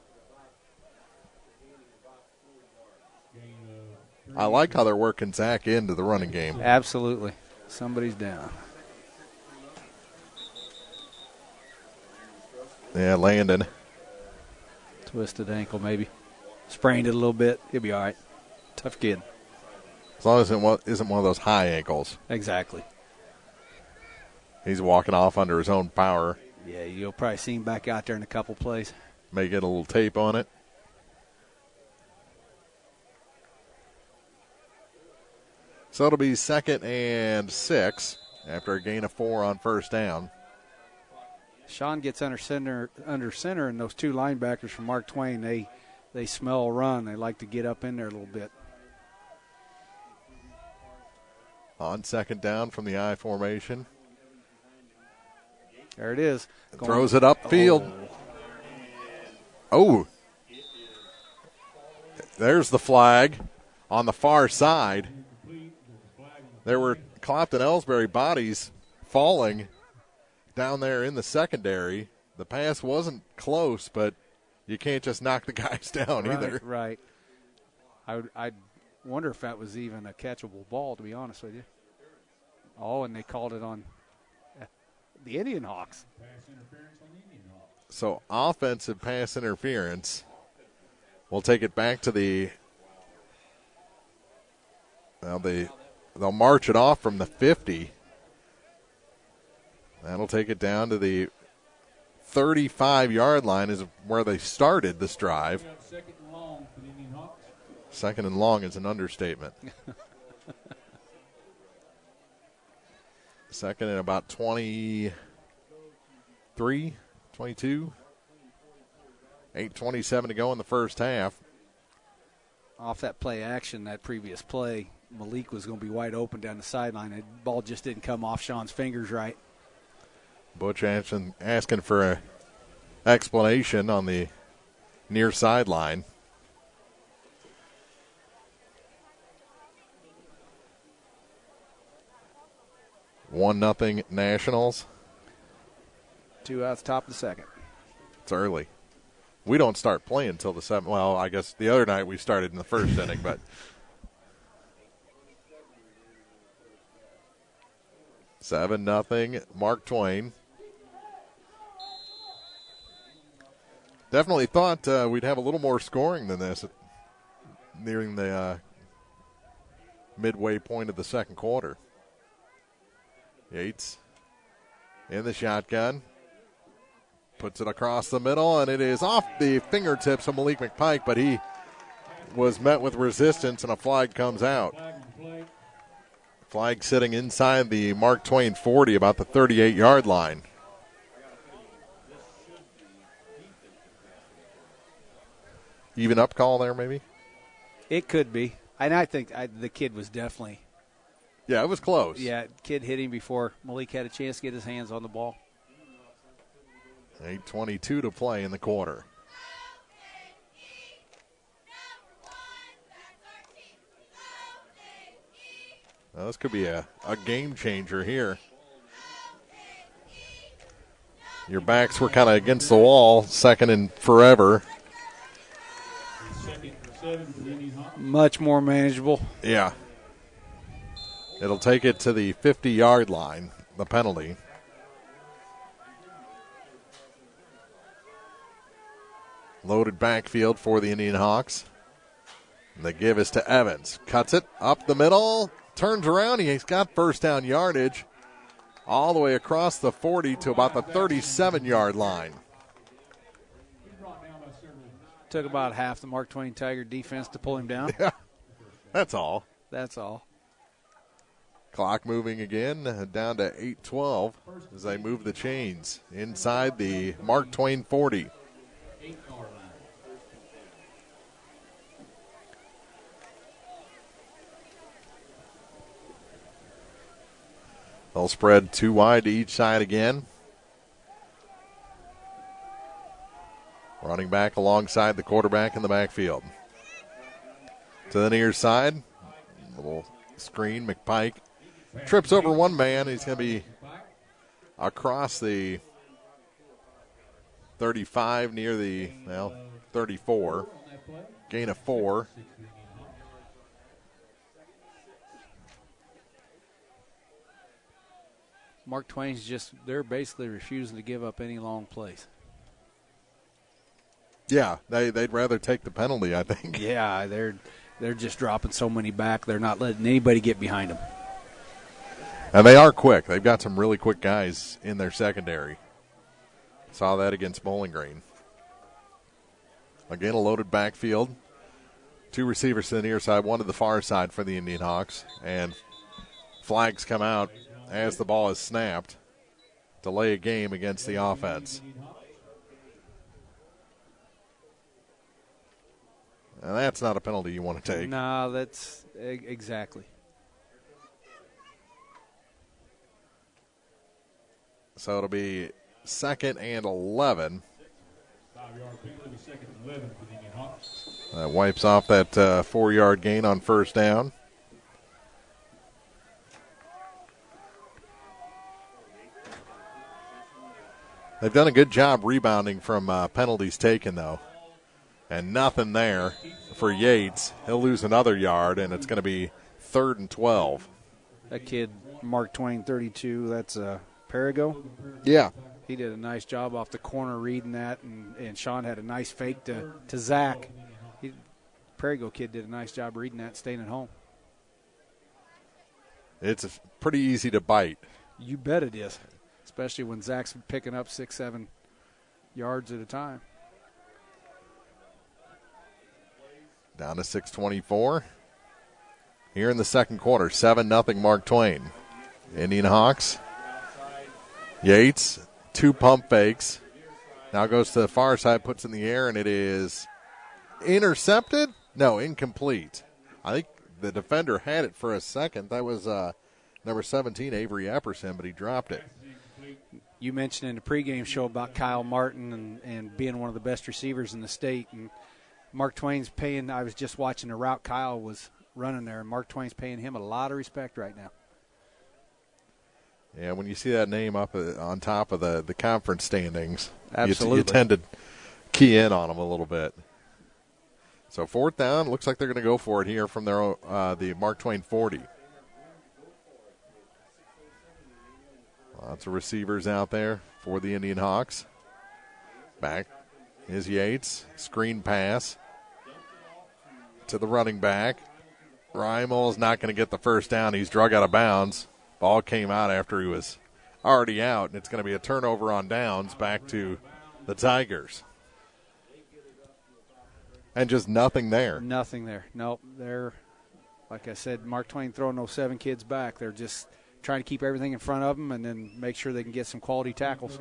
I like how they're working Zach into the running game. Absolutely. Somebody's down. Yeah, Landon. Twisted ankle, maybe. Sprained it a little bit. He'll be all right. Tough kid. As long as it isn't one of those high ankles. Exactly. He's walking off under his own power. Yeah, you'll probably see him back out there in a couple plays. May get a little tape on it. So it'll be 2nd and 6 after a gain of 4 on first down. Sean gets under center, and those two linebackers from Mark Twain, they smell a run. They like to get up in there a little bit. On 2nd down from the I formation. There it is. Throws it upfield. Oh. There's the flag on the far side. There were Clopton-Elsberry bodies falling down there in the secondary. The pass wasn't close, but you can't just knock the guys down either. Right. I wonder if that was even a catchable ball, to be honest with you. Oh, and they called it on the Indianhawks. So offensive pass interference. We'll take it back to they'll march it off from the 50. That'll take it down to the 35-yard line is where they started this drive. 2nd and long for the Indianhawks. 2nd and long is an understatement. 2nd and about 23, 22. 8:27 to go in the first half. Off that play action, that previous play, Malik was going to be wide open down the sideline. The ball just didn't come off Sean's fingers right. Butch asking for an explanation on the near sideline. One nothing Nationals. 2 outs, top of the 2nd. It's early. We don't start playing until the 7th. Well, I guess the other night we started in the 1st inning, but 7-0 Mark Twain. Definitely thought we'd have a little more scoring than this nearing the midway point of the 2nd quarter. Yates in the shotgun. Puts it across the middle, and it is off the fingertips of Malik McPike, but he was met with resistance, and a flag comes out. Flag sitting inside the Mark Twain 40, about the 38-yard line. Even up call there, maybe? It could be. And I think the kid was definitely. Yeah, it was close. Yeah, kid hit him before Malik had a chance to get his hands on the ball. 8:22 to play in the quarter. Well, this could be a game changer here. Your backs were kind of against the wall, 2nd and forever. Much more manageable. Yeah. It'll take it to the 50-yard line, the penalty. Loaded backfield for the Indianhawks. The give is to Evans. Cuts it up the middle. Turns around. He's got first down yardage all the way across the 40 to about the 37-yard line. Took about half the Mark Twain Tiger defense to pull him down. Yeah, that's all. That's all. Clock moving again down to 8:12 as they move the chains inside the Mark Twain 40. They'll spread 2 wide to each side again. Running back alongside the quarterback in the backfield. To the near side. Little screen. McPike trips over one man. He's going to be across the 35 near the 34. Gain of 4. Mark Twain's they're basically refusing to give up any long plays. Yeah, they'd rather take the penalty, I think. Yeah, they're just dropping so many back. They're not letting anybody get behind them. And they are quick. They've got some really quick guys in their secondary. Saw that against Bowling Green. Again, a loaded backfield. 2 receivers to the near side, 1 to the far side for the Indianhawks. And flags come out as the ball is snapped. Delay a game against the offense. And that's not a penalty you want to take. No, that's exactly. So it'll be 2nd and 11. 5-yard penalty, 2nd and 11 for the Indianhawks. That wipes off that 4-yard gain on first down. They've done a good job rebounding from penalties taken, though. And nothing there for Yates. He'll lose another yard, and it's going to be 3rd and 12. That kid, Mark Twain, 32, that's Perigo. Yeah. He did a nice job off the corner reading that, and Sean had a nice fake to Zach. Perigo kid did a nice job reading that, staying at home. It's pretty easy to bite. You bet it is, especially when Zach's picking up 6-7 yards at a time. Down to 6:24. Here in the second quarter, 7-0 Mark Twain. Indianhawks. Yates, 2 pump fakes. Now goes to the far side, puts in the air, and it is intercepted? No, incomplete. I think the defender had it for a second. That was number 17, Avery Epperson, but he dropped it. You mentioned in the pregame show about Kyle Martin and being one of the best receivers in the state, and Mark Twain's paying, I was just watching the route Kyle was running there, and Mark Twain's paying him a lot of respect right now. Yeah, when you see that name up on top of the conference standings, absolutely, you tend to key in on them a little bit. So 4th down, looks like they're going to go for it here from their the Mark Twain 40. Lots of receivers out there for the Indianhawks. Back is Yates, screen pass to the running back. Reimel's not going to get the first down. He's drug out of bounds. Ball came out after he was already out, and it's going to be a turnover on downs back to the Tigers. And just nothing there. Nothing there. Nope. They're, like I said, Mark Twain throwing those 7 kids back. They're just trying to keep everything in front of them and then make sure they can get some quality tackles.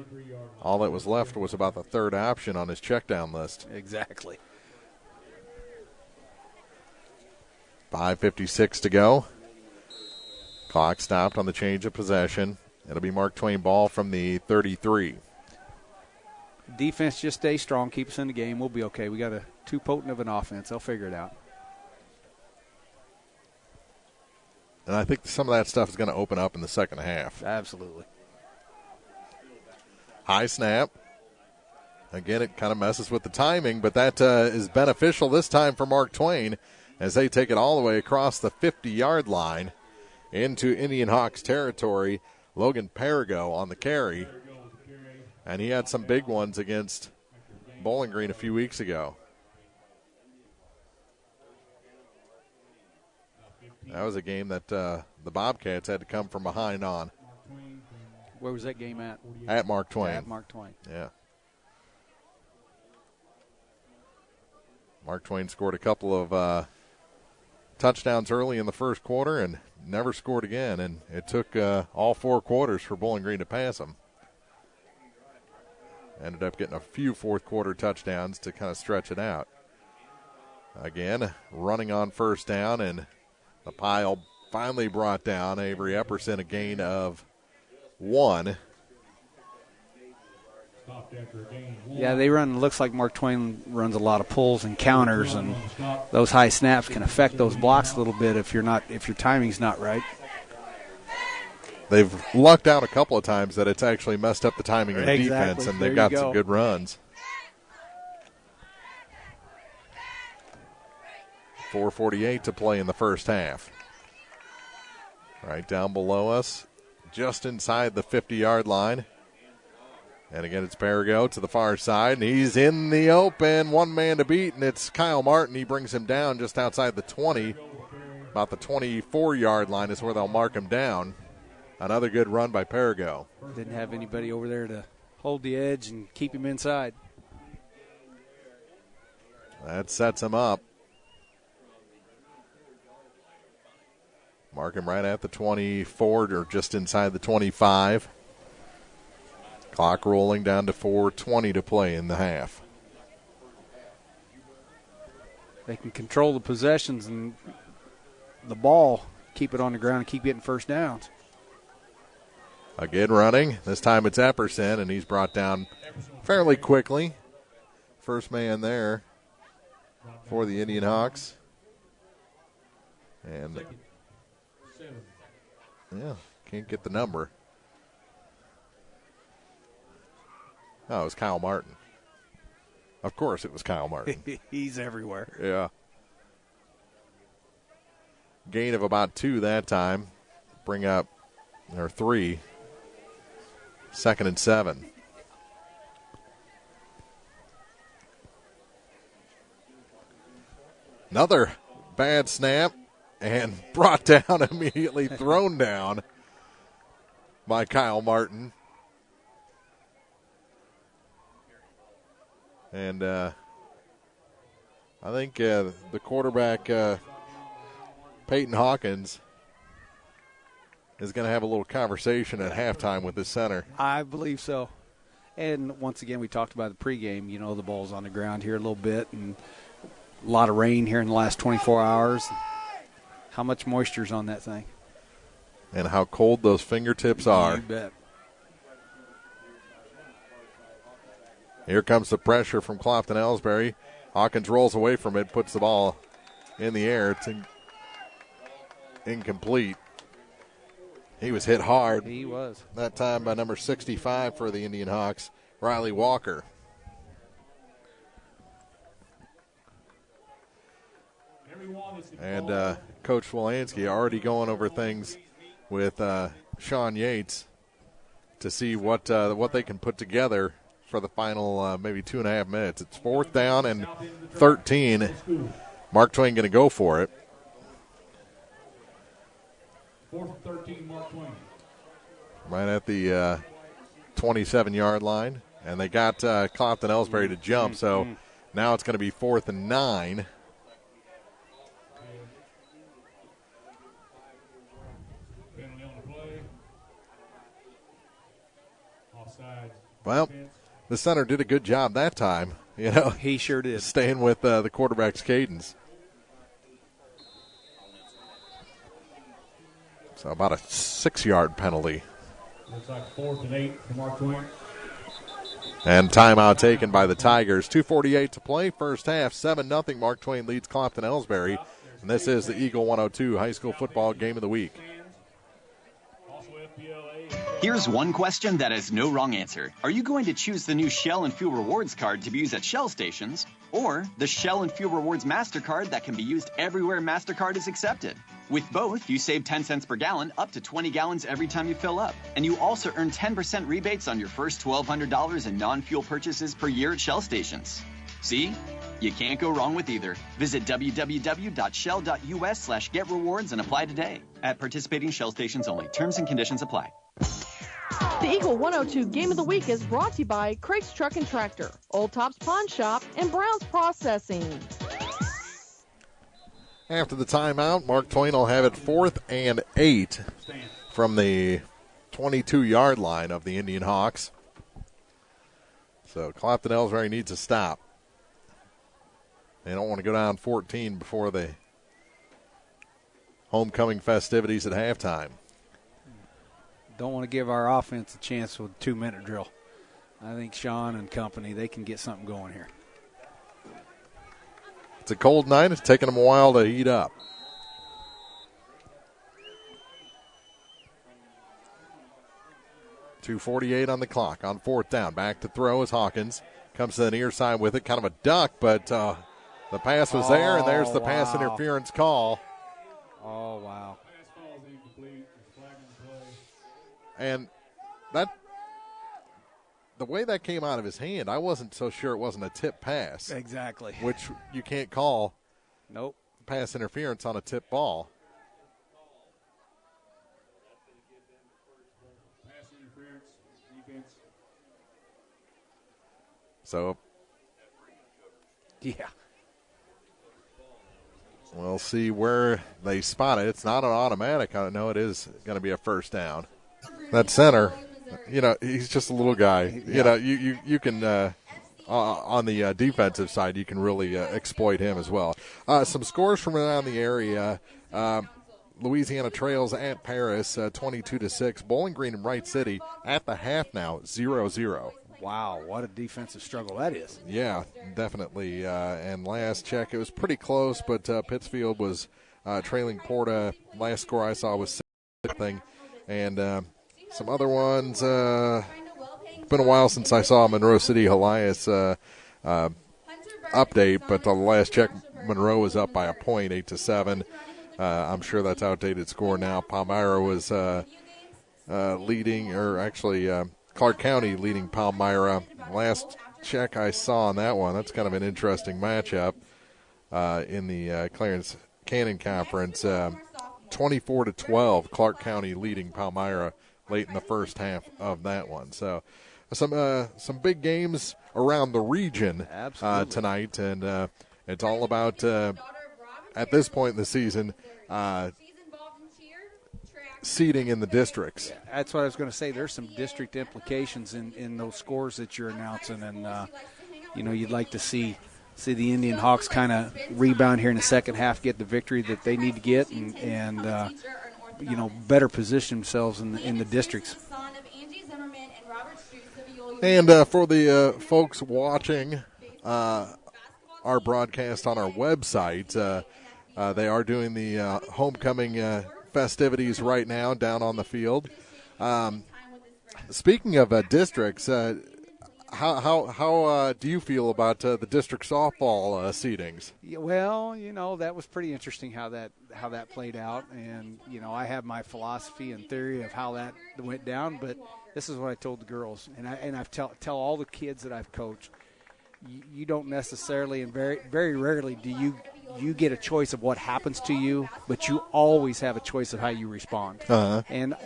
All that was left was about the 3rd option on his check down list. Exactly. 5:56 to go. Clock stopped on the change of possession. It'll be Mark Twain ball from the 33. Defense just stay strong, keep us in the game. We'll be okay. We got too potent of an offense. They'll figure it out. And I think some of that stuff is going to open up in the second half. Absolutely. High snap. Again, it kind of messes with the timing, but that is beneficial this time for Mark Twain as they take it all the way across the 50-yard line into Indianhawks territory. Logan Perigo on the carry. And he had some big ones against Bowling Green a few weeks ago. That was a game that the Bobcats had to come from behind on. Where was that game at? At Mark Twain. At Mark Twain. Yeah. Mark Twain scored a couple of touchdowns early in the first quarter and never scored again. And it took all 4 quarters for Bowling Green to pass them. Ended up getting a few fourth-quarter touchdowns to kind of stretch it out. Again, running on first down, and the pile finally brought down Avery Epperson, a gain of 1. Yeah, they run. Looks like Mark Twain runs a lot of pulls and counters, and those high snaps can affect those blocks a little bit if your timing's not right. They've lucked out a couple of times that it's actually messed up the timing of the defense, and they've got some good runs. 4:48 to play in the first half. Right down below us, just inside the 50-yard line. And again, it's Perigo to the far side, and he's in the open. One man to beat, and it's Kyle Martin. He brings him down just outside the 20. About the 24-yard line is where they'll mark him down. Another good run by Perigo. Didn't have anybody over there to hold the edge and keep him inside. That sets him up. Mark him right at the 24, or just inside the 25. Clock rolling down to 4:20 to play in the half. They can control the possessions and the ball, keep it on the ground and keep getting first downs. Again running. This time it's Epperson, and he's brought down fairly quickly. First man there for the Indianhawks. And, yeah, can't get the number. Oh, it was Kyle Martin. Of course it was Kyle Martin. He's everywhere. Yeah. Gain of about 2 that time. Bring up, or 3. 2nd and 7. Another bad snap and brought down immediately, thrown down by Kyle Martin. And I think the quarterback, Peyton Hawkins, is going to have a little conversation at halftime with his center. I believe so. And once again, we talked about the pregame. You know, the ball's on the ground here a little bit, and a lot of rain here in the last 24 hours. How much moisture's on that thing? And how cold those fingertips are. You bet. Here comes the pressure from Clopton-Elsberry. Hawkins rolls away from it, puts the ball in the air. It's incomplete. He was hit hard. He was. That time by number 65 for the Indianhawks, Riley Walker. And Coach Wolanski already going over things with Sean Yates to see what they can put together for the final maybe 2.5 minutes. It's 4th down and 13. Mark Twain going to go for it. 4th and 13, Mark Twain. Right at the 27-yard line. And they got Clopton-Elsberry to jump, so now it's going to be 4th and 9. Penalty on the play. Offside. Well, the center did a good job that time. You know, he sure did. Staying with the quarterback's cadence. So about a 6-yard penalty. Looks like 4th and 8 for Mark Twain. And timeout taken by the Tigers. 2:48 to play, first half, 7-0. Mark Twain leads Clopton-Elsberry. And this is the Eagle 102 High School Football Game of the Week. Here's one question that has no wrong answer. Are you going to choose the new Shell and Fuel Rewards card to be used at Shell stations, or the Shell and Fuel Rewards MasterCard that can be used everywhere MasterCard is accepted? With both, you save 10 cents per gallon, up to 20 gallons every time you fill up. And you also earn 10% rebates on your first $1,200 in non-fuel purchases per year at Shell stations. See? You can't go wrong with either. Visit www.shell.us/getrewards and apply today. At participating Shell stations only. Terms and conditions apply. The Eagle 102 Game of the Week is brought to you by Craig's Truck and Tractor, Old Tops Pawn Shop, and Brown's Processing. After the timeout, Mark Twain will have it 4th and 8 from the 22-yard line of the Indianhawks. So Clopton-Elsberry needs a stop. They don't want to go down 14 before the homecoming festivities at halftime. Don't want to give our offense a chance with a 2-minute drill. I think Sean and company, they can get something going here. It's a cold night. It's taking them a while to heat up. .248 on the clock on 4th down. Back to throw as Hawkins comes to the near side with it. Kind of a duck, but the pass was there, and there's the pass interference call. Oh, wow. And the way that came out of his hand, I wasn't so sure it wasn't a tip pass. Exactly. Which you can't call pass interference on a tip ball. Pass interference, defense. So, yeah. We'll see where they spot it. It's not an automatic. I know it is going to be a first down. That center, he's just a little guy. Yeah. You can on the defensive side, you can really exploit him as well. Some scores from around the area. Louisiana trails at Paris, 22-6. Bowling Green and Wright City at the half now, 0-0. Wow, what a defensive struggle that is. Yeah, definitely. And last check, it was pretty close, but Pittsfield was trailing Porta. Last score I saw was 6-0. And some other ones. It's been a while since I saw Monroe City Helias update, but the last check, Monroe was up by a point, 8-7. I'm sure that's outdated score now. Palmyra was leading, or actually Clark County leading Palmyra. Last check I saw on that one, that's kind of an interesting matchup in the Clarence Cannon Conference. 24-12, Clark County leading Palmyra late in the first half of that one. So some big games around the region tonight, and it's all about, at this point in the season, seeding in the districts. Yeah, that's what I was going to say. There's some district implications in those scores that you're announcing, and you'd like to see the Indianhawks kind of rebound here in the second half, get the victory that they need to get, and better position themselves in the districts. And for the folks watching our broadcast on our website, they are doing the homecoming festivities right now down on the field. Speaking of districts, how do you feel about the district softball seedings? Yeah, well, that was pretty interesting how that played out, and I have my philosophy and theory of how that went down, but this is what I told the girls, and I've tell all the kids that I've coached. You don't necessarily, and very very rarely do you get a choice of what happens to you, but you always have a choice of how you respond. Uh-huh. And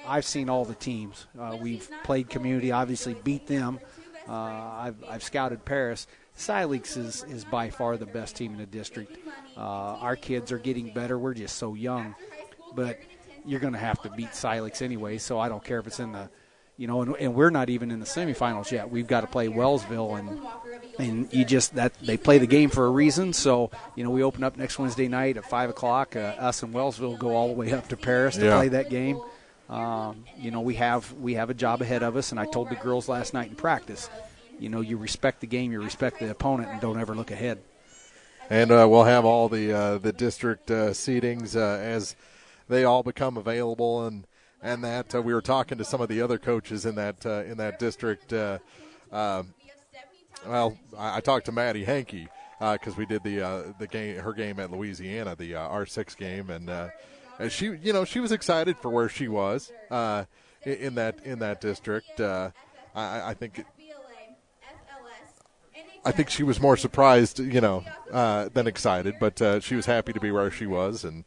I've seen all the teams. We've played community, obviously beat them. I've scouted Paris. Silex is by far the best team in the district. Our kids are getting better. We're just so young, but you're going to have to beat Silex anyway. So I don't care if it's in the, and we're not even in the semifinals yet. We've got to play Wellsville, and they play the game for a reason. So we open up next Wednesday night at 5:00. Us and Wellsville go all the way up to Paris to play that game. We have a job ahead of us, and I told the girls last night in practice, you respect the game, you respect the opponent, and don't ever look ahead. And we'll have all the district seedings as they all become available, and that we were talking to some of the other coaches in that district. I talked to Maddie Hankey because we did the game, her game at Louisiana, the R6 game, and she was excited for where she was in that district. I think she was more surprised, than excited, but she was happy to be where she was, and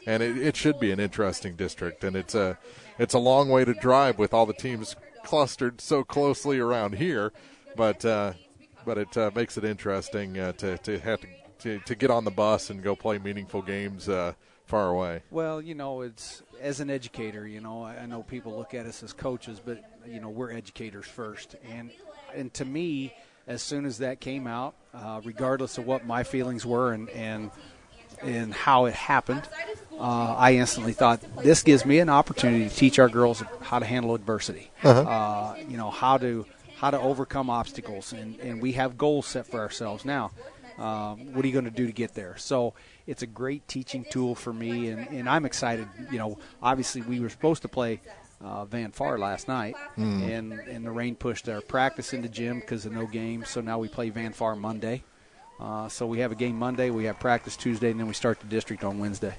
it should be an interesting district, and it's a long way to drive with all the teams clustered so closely around here, but it makes it interesting to have to get on the bus and go play meaningful games far away. Well, it's as an educator, I know people look at us as coaches, but we're educators first, and to me, as soon as that came out, regardless of what my feelings were and how it happened, I instantly thought, this gives me an opportunity to teach our girls how to handle adversity, how to overcome obstacles, and we have goals set for ourselves now. What are you going to do to get there? So it's a great teaching tool for me, and I'm excited. Obviously we were supposed to play Van Far last night, and the rain pushed our practice in the gym because of no game, so now we play Van Far Monday. So we have a game Monday, we have practice Tuesday, and then we start the district on Wednesday.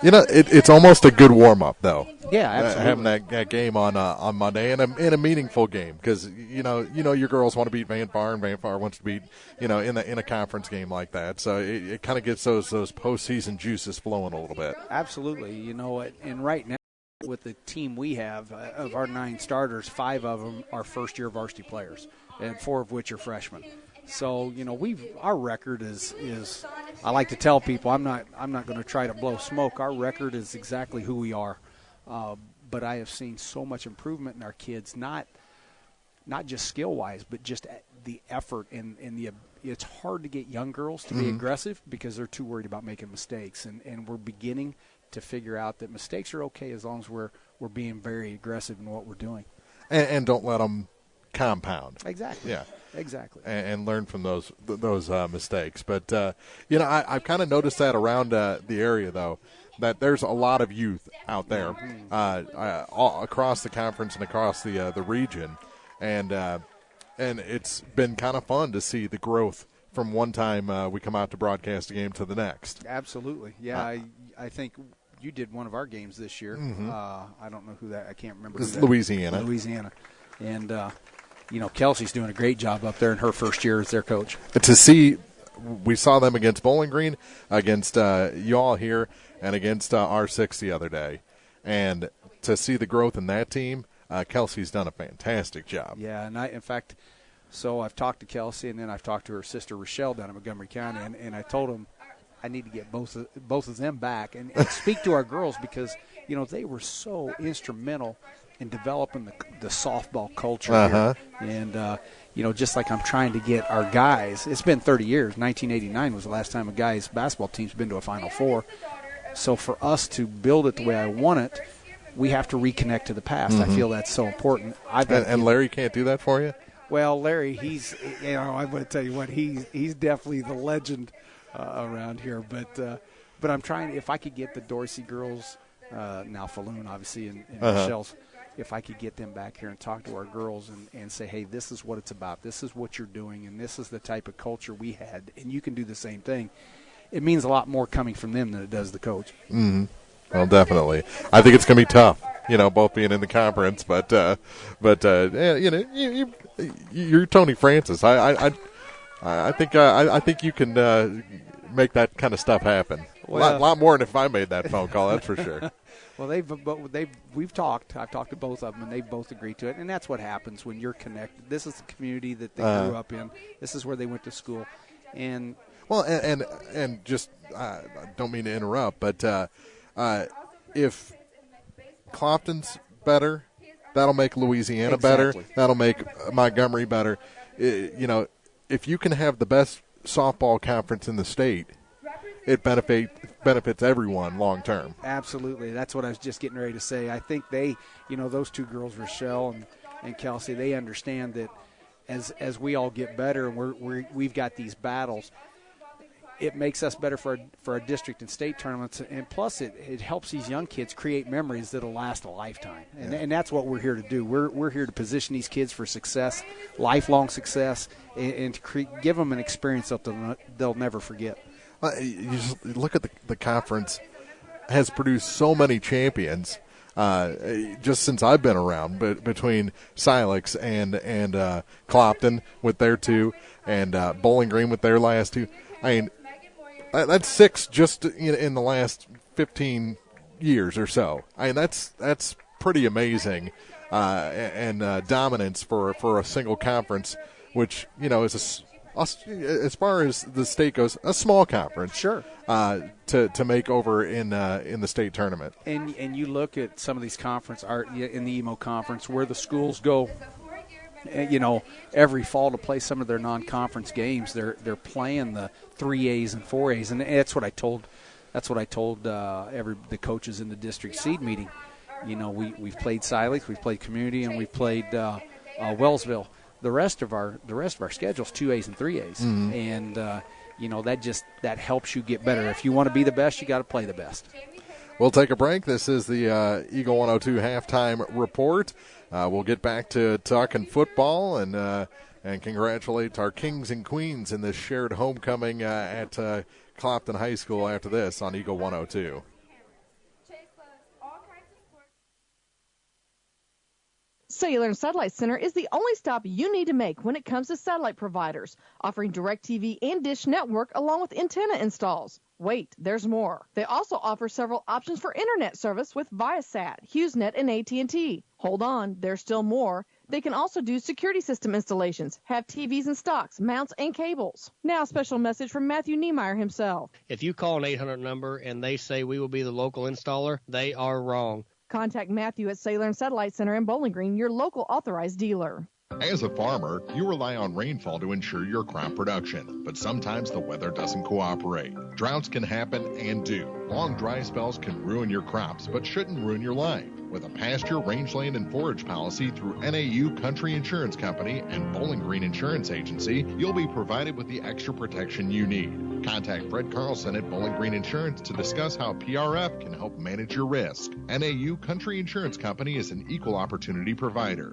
it's almost a good warm-up, though. Yeah, absolutely. Having that game on Monday and a meaningful game because your girls want to beat Van Far and Van Far wants to beat in a conference game like that. So it kind of gets those postseason juices flowing a little bit. Absolutely. And right now with the team we have of our 9 starters, 5 of them are first-year varsity players, and 4 of which are freshmen. So our record is I like to tell people I'm not going to try to blow smoke. Our record is exactly who we are. But I have seen so much improvement in our kids, not just skill-wise, but just the effort and it's hard to get young girls to be aggressive because they're too worried about making mistakes. And we're beginning to figure out that mistakes are okay as long as we're being very aggressive in what we're doing. And don't let them compound. Exactly. Yeah. Exactly. And learn from those mistakes. But, I've kind of noticed that around the area, though, that there's a lot of youth out there all across the conference and across the region. And it's been kind of fun to see the growth from one time we come out to broadcast a game to the next. Absolutely. Yeah, I think you did one of our games this year. I don't know who that – I can't remember. It's Louisiana. And Kelsey's doing a great job up there in her first year as their coach. To see – we saw them against Bowling Green, against y'all here, and against R6 the other day. And to see the growth in that team, Kelsey's done a fantastic job. Yeah, and in fact, so I've talked to Kelsey, and then I've talked to her sister Rochelle down in Montgomery County, and I told them I need to get both of them back and speak to our girls because, they were so instrumental in developing the softball culture here. And, just like I'm trying to get our guys, it's been 30 years. 1989 was the last time a guys' basketball team's been to a Final Four. So for us to build it the way I want it, we have to reconnect to the past. I feel that's so important. And Larry can't do that for you? Well, Larry, he's, I'm going to tell you what, he's definitely the legend around here. But I'm trying, if I could get the Dorsey girls, now Falloon, obviously, and Michelle's, if I could get them back here and talk to our girls and say, hey, this is what it's about, this is what you're doing, and this is the type of culture we had, and you can do the same thing, it means a lot more coming from them than it does the coach. Well, definitely. I think it's going to be tough, both being in the conference, but you're Tony Francis. I think you can make that kind of stuff happen. Well, a lot more than if I made that phone call, that's for sure. Well, we've talked. I've talked to both of them, and they've both agreed to it. And that's what happens when you're connected. This is the community that they grew up in. This is where they went to school. And just I don't mean to interrupt, but if Clopton's better, that'll make Louisiana better. That'll make Montgomery better. If you can have the best softball conference in the state, it benefits everyone long term. Absolutely. That's what I was just getting ready to say. I think they, those two girls, Rochelle and Kelsey, they understand that as we all get better and we've got these battles, it makes us better for our district and state tournaments, and plus it helps these young kids create memories that'll last a lifetime. And that's what we're here to do. We're here to position these kids for success, lifelong success, and to give them an experience that they'll never forget. You just look at the conference has produced so many champions just since I've been around, but between Silex and Clopton with their 2 and Bowling Green with their last 2. I mean, that's 6 just in the last 15 years or so. I mean, that's pretty amazing and dominance for a single conference, which is as far as the state goes, a small conference. Sure. To make over in the state tournament. And you look at some of these conferences in the EMO conference where the schools go, every fall to play some of their non-conference games. They're playing the 3As and 4As, and that's what I told. That's what I told the coaches in the district seed meeting. We've played Silex, we've played Community, and we've played Wellsville. The rest of our schedule is 2As and 3As, and that helps you get better. If you want to be the best, you got to play the best. We'll take a break. This is the Eagle 102 halftime report. We'll get back to talking football and congratulate our kings and queens in this shared homecoming at Clopton High School after this on Eagle 102. Cellular and Satellite Center is the only stop you need to make when it comes to satellite providers, offering DirecTV and Dish Network along with antenna installs. Wait, there's more. They also offer several options for internet service with Viasat, HughesNet, and AT&T. Hold on, there's still more. They can also do security system installations, have TVs in stocks, mounts, and cables. Now a special message from Matthew Niemeyer himself. If you call an 800 number and they say we will be the local installer, they are wrong. Contact Matthew at Cellular and Satellite Center in Bowling Green, your local authorized dealer. As a farmer, you rely on rainfall to ensure your crop production, but sometimes the weather doesn't cooperate. Droughts can happen and do. Long dry spells can ruin your crops, but shouldn't ruin your life. With a pasture, rangeland, and forage policy through NAU Country Insurance Company and Bowling Green Insurance Agency, you'll be provided with the extra protection you need. Contact Fred Carlson at Bowling Green Insurance to discuss how PRF can help manage your risk. NAU Country Insurance Company is an equal opportunity provider.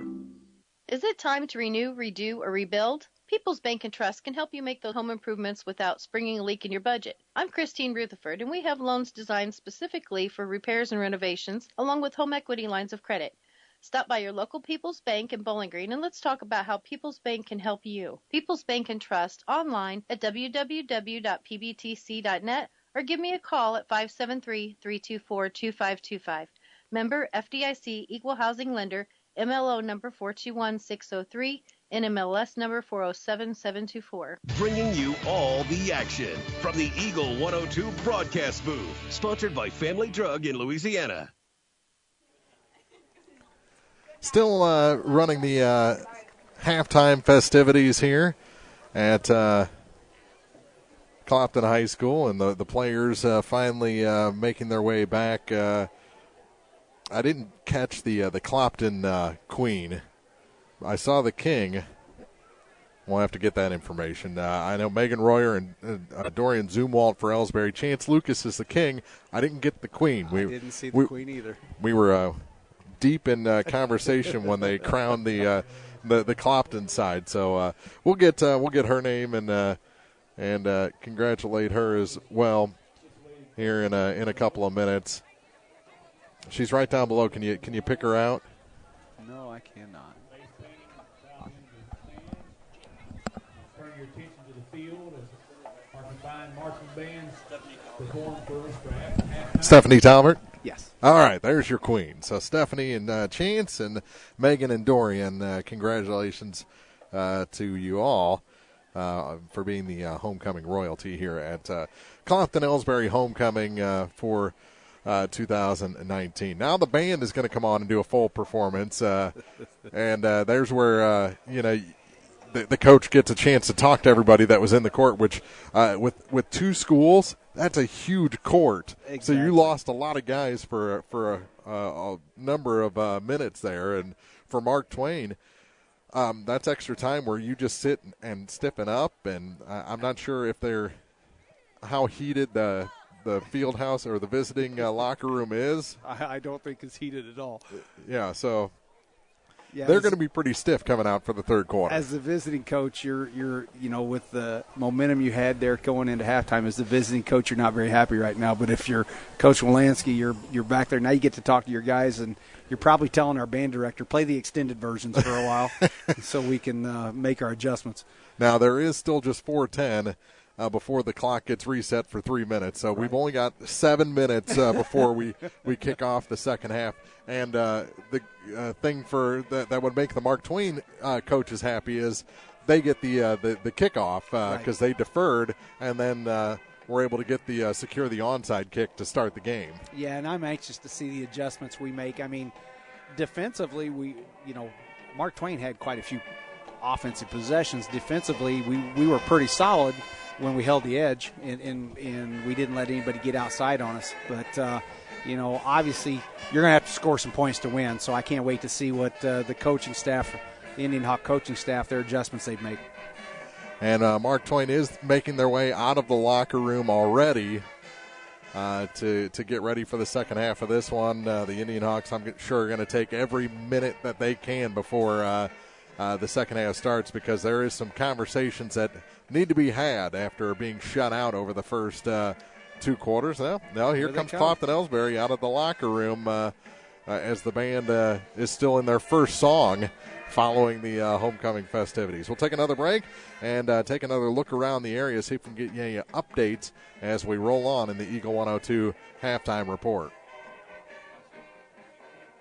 Is it time to renew, redo, or rebuild? People's Bank and Trust can help you make those home improvements without springing a leak in your budget. I'm Christine Rutherford, and we have loans designed specifically for repairs and renovations, along with home equity lines of credit. Stop by your local People's Bank in Bowling Green, and let's talk about how People's Bank can help you. People's Bank and Trust online at www.pbtc.net or give me a call at 573-324-2525. Member FDIC Equal Housing Lender, MLO number 421603, NMLS number 407724. Bringing you all the action from the Eagle 102 broadcast booth. Sponsored by Family Drug in Louisiana. Still running the halftime festivities here at Clopton High School, and the players finally making their way back. I didn't catch the Clopton Queen. I saw the King. We'll have to get that information. I know Megan Royer and Dorian Zumwalt for Ellsbury. Chance Lucas is the King. I didn't get the Queen. I didn't see the Queen either. We were deep in conversation when they crowned the Clopton side. So we'll get her name and congratulate her as well here in a couple of minutes. She's right down below. Can you pick her out? No, I cannot. Turn your attention to the field as our combined marching bands perform for us for halftime. Stephanie Talbert? Yes. All right, there's your queen. So Stephanie and Chance and Megan and Dorian, congratulations to you all for being the homecoming royalty here at Clopton-Elsberry Homecoming for 2019. Now the band is going to come on and do a full performance, and there's where the coach gets a chance to talk to everybody that was in the court. Which with two schools, that's a huge court. Exactly. So you lost a lot of guys for a number of minutes there, and for Mark Twain, that's extra time where you just sit and stiffen up. And I'm not sure if how heated the field house or the visiting locker room is. I don't think it's heated at all. Yeah, so they're going to be pretty stiff coming out for the third quarter. As the visiting coach, you're with the momentum you had there going into halftime, as the visiting coach, you're not very happy right now. But if you're Coach Wolanski, you're back there. Now you get to talk to your guys, and you're probably telling our band director, play the extended versions for a while so we can make our adjustments. Now, there is still just 4:10 before the clock gets reset for 3 minutes. So we've only got 7 minutes before we kick off the second half. And the thing that would make the Mark Twain coaches happy is they get the kickoff because they deferred, and then we're able to get secure the onside kick to start the game. Yeah, and I'm anxious to see the adjustments we make. I mean, defensively, Mark Twain had quite a few offensive possessions. Defensively, we were pretty solid when we held the edge, and we didn't let anybody get outside on us. But, obviously you're going to have to score some points to win, so I can't wait to see what the coaching staff, the Indian Hawk coaching staff, their adjustments they've made. And Mark Twain is making their way out of the locker room already to get ready for the second half of this one. The Indian Hawks, I'm sure, are going to take every minute that they can before the second half starts, because there is some conversations that need to be had after being shut out over the first 2 quarters. Now here comes Clopton-Elsberry out of the locker room. as the band is still in their first song following the homecoming festivities. We'll take another break and take another look around the area, see if we can get you updates as we roll on in the Eagle 102 halftime report.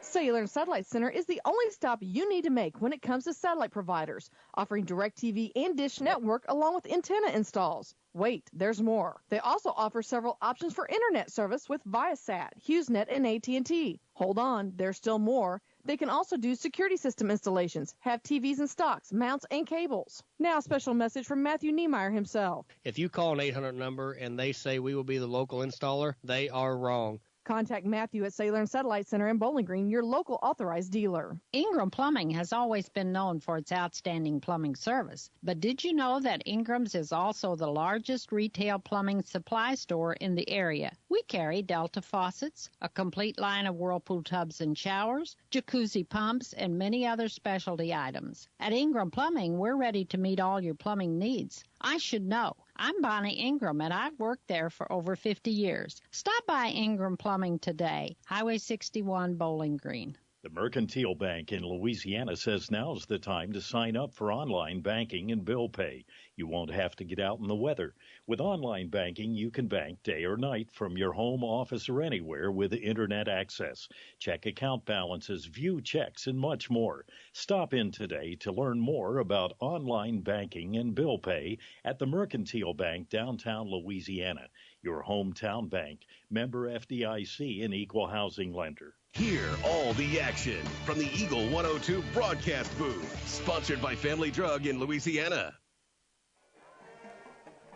Cellular and Satellite Center is the only stop you need to make when it comes to satellite providers, offering DirecTV and Dish Network along with antenna installs. Wait, there's more. They also offer several options for internet service with Viasat, HughesNet, and AT&T. Hold on, there's still more. They can also do security system installations, have TVs in stocks, mounts, and cables. Now a special message from Matthew Niemeyer himself. If you call an 800 number and they say we will be the local installer, they are wrong. Contact Matthew at Cellular and Satellite Center in Bowling Green, your local authorized dealer. Ingram Plumbing has always been known for its outstanding plumbing service. But did you know that Ingram's is also the largest retail plumbing supply store in the area? We carry Delta faucets, a complete line of Whirlpool tubs and showers, jacuzzi pumps, and many other specialty items. At Ingram Plumbing, we're ready to meet all your plumbing needs. I should know. I'm Bonnie Ingram, and I've worked there for over 50 years. Stop by Ingram Plumbing today, Highway 61, Bowling Green. The Mercantile Bank in Louisiana says now's the time to sign up for online banking and bill pay. You won't have to get out in the weather. With online banking, you can bank day or night from your home, office, or anywhere with internet access. Check account balances, view checks, and much more. Stop in today to learn more about online banking and bill pay at the Mercantile Bank, downtown Louisiana. Your hometown bank, member FDIC, and equal housing lender. Hear all the action from the Eagle 102 broadcast booth, sponsored by Family Drug in Louisiana.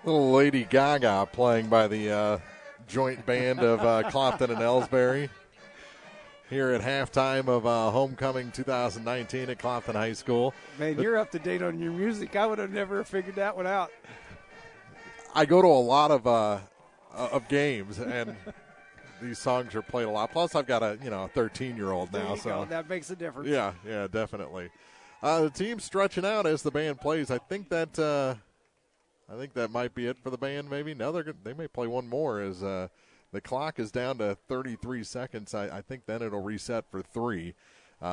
Little Lady Gaga playing by the joint band of Clopton-Elsberry here at halftime of Homecoming 2019 at Clopton High School. Man, you're up to date on your music. I would have never figured that one out. I go to a lot of games, and these songs are played a lot. Plus, I've got a 13-year-old now, so that makes a difference. Yeah, definitely. The team's stretching out as the band plays. I think that might be it for the band. Maybe they may play one more as the clock is down to 33 seconds. I think then it'll reset for 3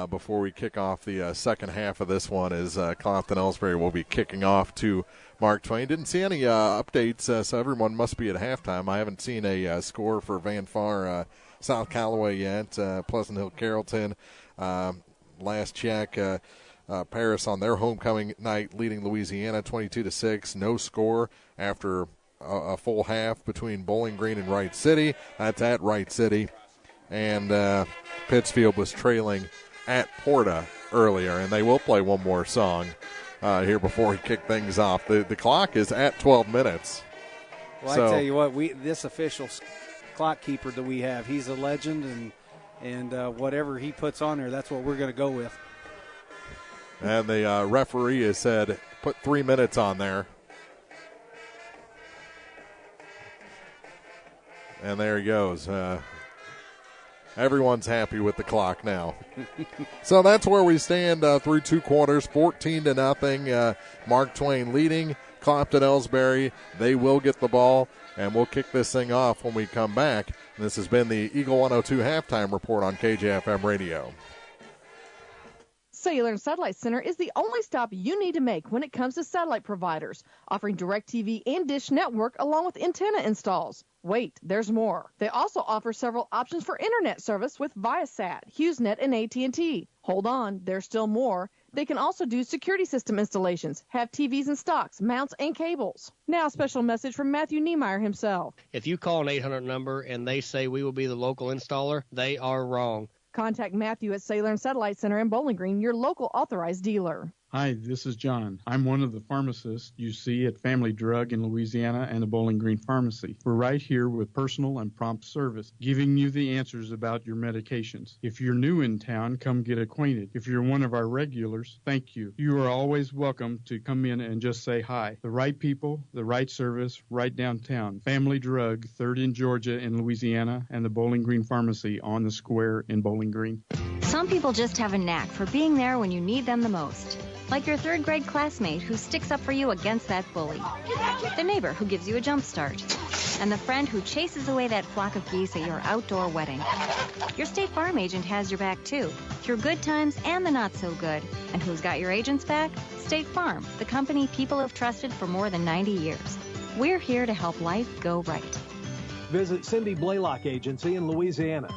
before we kick off the second half of this one. As Clopton-Elsberry will be kicking off to Mark Twain. Didn't see any updates, so everyone must be at halftime. I haven't seen a score for Van Far, South Callaway yet. Pleasant Hill Carrollton, last check, Paris on their homecoming night leading Louisiana 22-6. No score after a full half between Bowling Green and Wright City. That's at Wright City. And Pittsfield was trailing at Porta earlier, and they will play one more song here before we kick things off. The clock is at 12 minutes. Well, so, I tell you what, this official clock keeper that we have, he's a legend, and whatever he puts on there, that's what we're going to go with. And the referee has said, put 3 minutes on there. And there he goes. Everyone's happy with the clock now. So that's where we stand through 2 quarters, 14-0. Mark Twain leading. Clopton-Elsberry, they will get the ball, and we'll kick this thing off when we come back. And this has been the Eagle 102 halftime report on KJFM Radio. Cellular and Satellite Center is the only stop you need to make when it comes to satellite providers, offering DirecTV and Dish Network along with antenna installs. Wait, there's more. They also offer several options for internet service with Viasat, HughesNet, and AT&T. Hold on, there's still more. They can also do security system installations, have TVs in stocks, mounts, and cables. Now a special message from Matthew Niemeyer himself. If you call an 800 number and they say we will be the local installer, they are wrong. Contact Matthew at Cellular and Satellite Center in Bowling Green, your local authorized dealer. Hi, this is John. I'm one of the pharmacists you see at Family Drug in Louisiana and the Bowling Green Pharmacy. We're right here with personal and prompt service, giving you the answers about your medications. If you're new in town, come get acquainted. If you're one of our regulars, thank you. You are always welcome to come in and just say hi. The right people, the right service, right downtown. Family Drug, 3rd in Georgia in Louisiana, and the Bowling Green Pharmacy on the square in Bowling Green. Some people just have a knack for being there when you need them the most. Like your 3rd grade classmate who sticks up for you against that bully. The neighbor who gives you a jump start. and the friend who chases away that flock of geese at your outdoor wedding. Your State Farm agent has your back, too, through good times and the not-so-good. And who's got your agent's back? State Farm, the company people have trusted for more than 90 years. We're here to help life go right. Visit Cindy Blaylock Agency in Louisiana.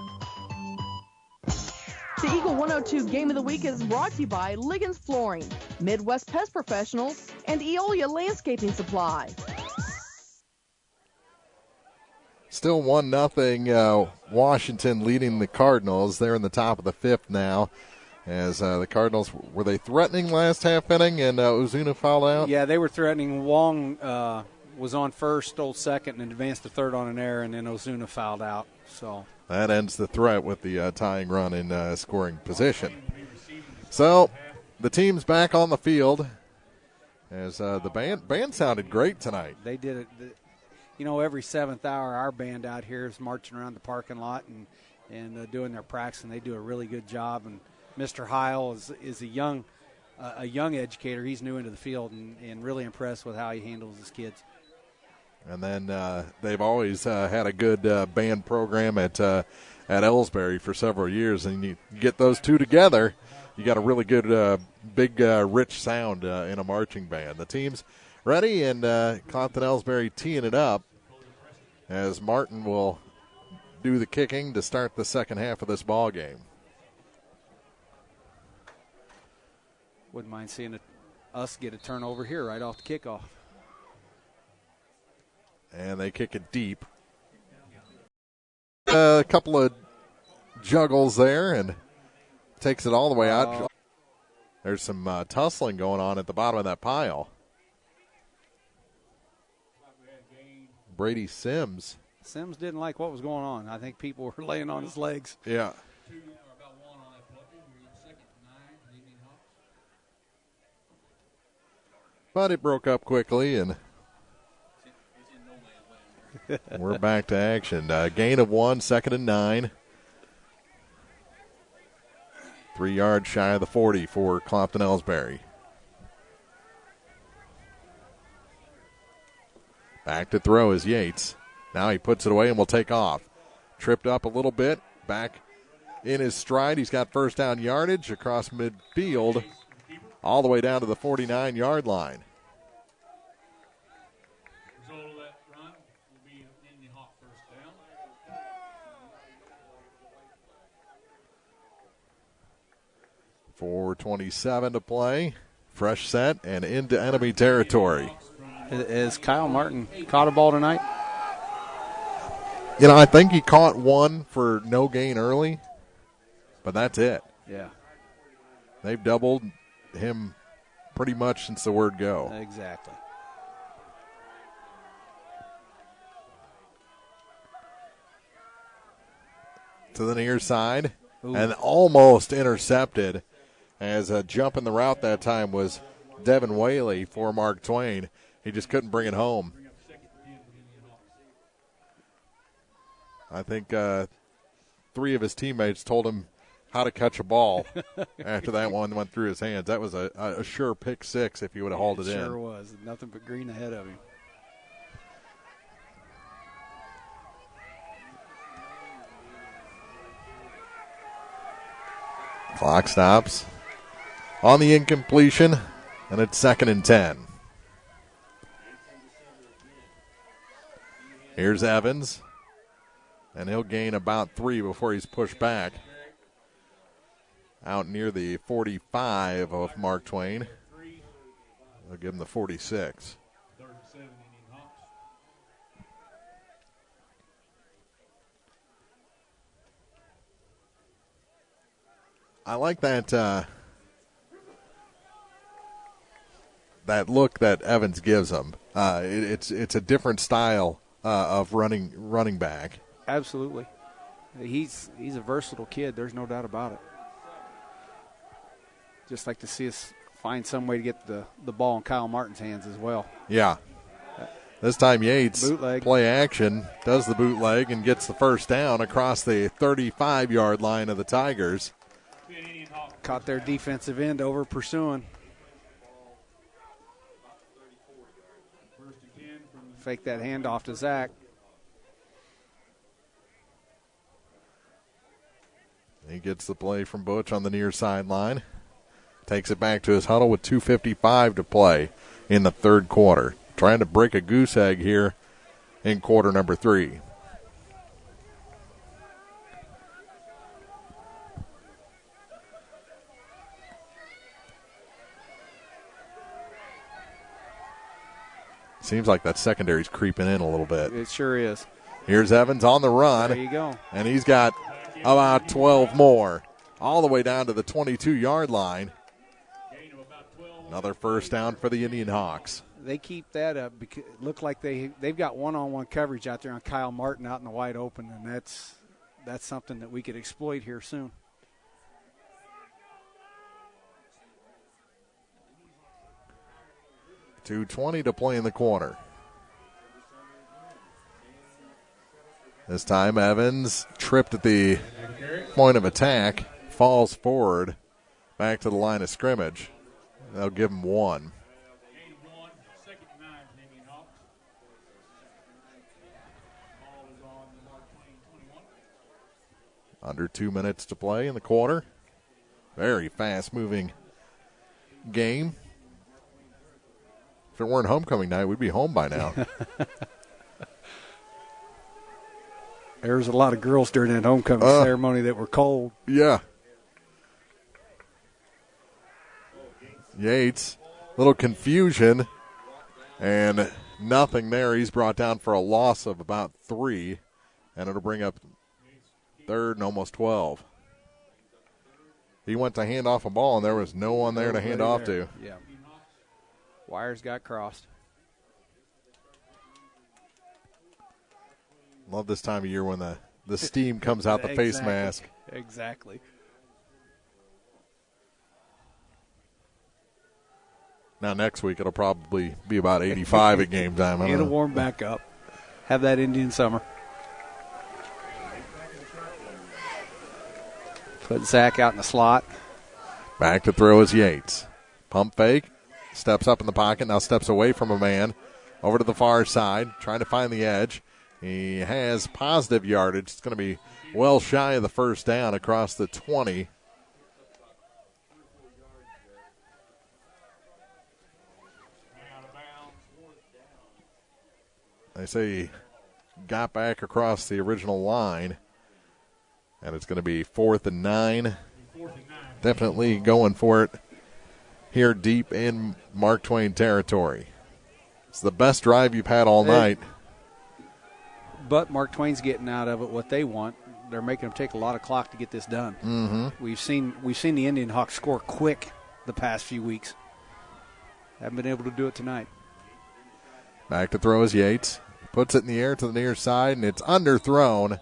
The Eagle 102 Game of the Week is brought to you by Liggins Flooring, Midwest Pest Professionals, and Eolia Landscaping Supply. Still 1-0 Washington leading the Cardinals. They're in the top of the fifth now. As the Cardinals, were they threatening last half inning and Ozuna fouled out? Yeah, they were threatening. Wong was on first, stole second, and advanced to third on an error, and then Ozuna fouled out. So that ends the threat with the tying run in scoring position. So the team's back on the field as the band sounded great tonight. They did it. You know, every 7th hour, our band out here is marching around the parking lot and doing their practice, and they do a really good job. And Mr. Heil is a young educator. He's new into the field and really impressed with how he handles his kids. And then they've always had a good band program at Elsberry for several years. And you get those two together, you got a really good, big, rich sound in a marching band. The team's ready, and Clopton-Elsberry teeing it up as Martin will do the kicking to start the second half of this ball game. Wouldn't mind seeing us get a turnover here right off the kickoff. And they kick it deep. A couple of juggles there and takes it all the way out. There's some tussling going on at the bottom of that pile. Brady Sims. Sims didn't like what was going on. I think people were laying on his legs. Yeah. But it broke up quickly, and we're back to action. Gain of 1, 2nd and 9. 3 yards shy of the 40 for Clopton-Elsberry. Back to throw is Yates. Now he puts it away and will take off. Tripped up a little bit. Back in his stride. He's got first down yardage across midfield all the way down to the 49-yard line. Result of that run will be an Indianhawk first down. 4:27 to play. Fresh set and into enemy territory. Has Kyle Martin caught a ball tonight? You know, I think he caught one for no gain early, but that's it. Yeah. They've doubled him pretty much since the word go. Exactly. To the near side. Ooh. And almost intercepted as a jump in the route that time was Devin Whaley for Mark Twain. He just couldn't bring it home. I think 3 of his teammates told him how to catch a ball after that one went through his hands. That was a sure pick 6 if he would have hauled it in. It sure was. Nothing but green ahead of him. Clock stops on the incompletion, and it's 2nd and 10. Here's Evans, and he'll gain about 3 before he's pushed back out near the 45 of Mark Twain. They'll give him the 46. I like that that look that Evans gives him. It's a different style of running back. Absolutely. He's a versatile kid. There's no doubt about it. Just like to see us find some way to get the ball in Kyle Martin's hands as well. Yeah. This time Yates, bootleg. Play action, does the bootleg and gets the first down across the 35-yard line of the Tigers. Caught their defensive end over pursuing. Fake that handoff to Zach. gets the play from Butch on the near sideline. Takes it back to his huddle with 2:55 to play in the third quarter. Trying to break a goose egg here in quarter number 3. Seems like that secondary's creeping in a little bit. It sure is. Here's Evans on the run. There you go. And he's got about 12 more, all the way down to the 22-yard line. Another first down for the Indianhawks. They keep that up because it looked like they've got one-on-one coverage out there on Kyle Martin out in the wide open, and that's something that we could exploit here soon. .220 to play in the quarter. This time Evans tripped at the point of attack, falls forward back to the line of scrimmage. They'll give him 1. Under 2 minutes to play in the quarter. Very fast-moving game. If it weren't homecoming night, we'd be home by now. There was a lot of girls during that homecoming ceremony that were cold. Yeah. Yates, little confusion, and nothing there. He's brought down for a loss of about 3, and it'll bring up 3rd and almost 12. He went to hand off a ball, and there was no one there to hand off to. Yeah. Wires got crossed. Love this time of year when the steam comes out the face mask. Exactly. Now next week it'll probably be about 85 at game time. It'll warm back up. Have that Indian summer. Put Zach out in the slot. Back to throw is Yates. Pump fake. Steps up in the pocket. Now steps away from a man. Over to the far side. Trying to find the edge. He has positive yardage. It's going to be well shy of the first down across the 20. They say he got back across the original line. And it's going to be 4th and 9. Definitely going for it here deep in Mark Twain territory. It's the best drive you've had all night. But Mark Twain's getting out of it what they want. They're making them take a lot of clock to get this done. Mm-hmm. We've seen the Indianhawks score quick the past few weeks. Haven't been able to do it tonight. Back to throw is Yates. Puts it in the air to the near side, and it's underthrown.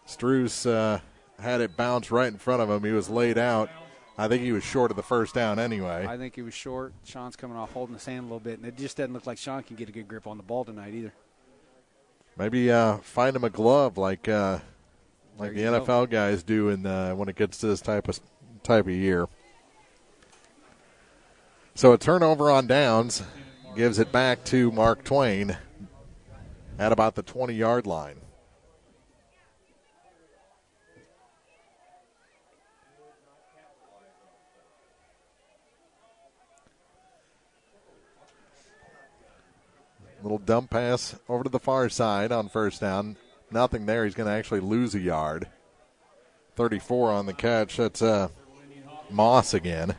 Struess had it bounce right in front of him. He was laid out. I think he was short of the first down anyway. I think he was short. Sean's coming off holding his hand a little bit, and it just doesn't look like Sean can get a good grip on the ball tonight either. Maybe find him a glove like the NFL guys do when it gets to this type of year. So a turnover on downs gives it back to Mark Twain at about the 20-yard line. Little dump pass over to the far side on first down. Nothing there. He's going to actually lose a yard. 34 on the catch. That's Moss again.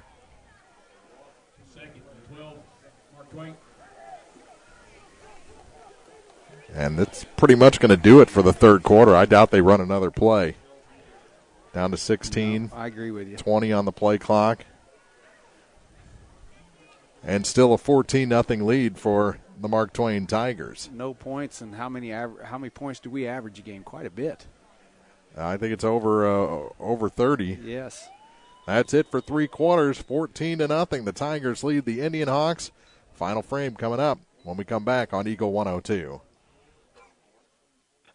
And that's pretty much going to do it for the third quarter. I doubt they run another play. Down to 16. No, I agree with you. 20 on the play clock. And still a 14-0 lead for the Mark Twain Tigers. No points, and how many points do we average a game? Quite a bit. I think it's over 30. Yes. That's it for 3 quarters. 14-0. The Tigers lead the Indianhawks. Final frame coming up when we come back on Eagle 102.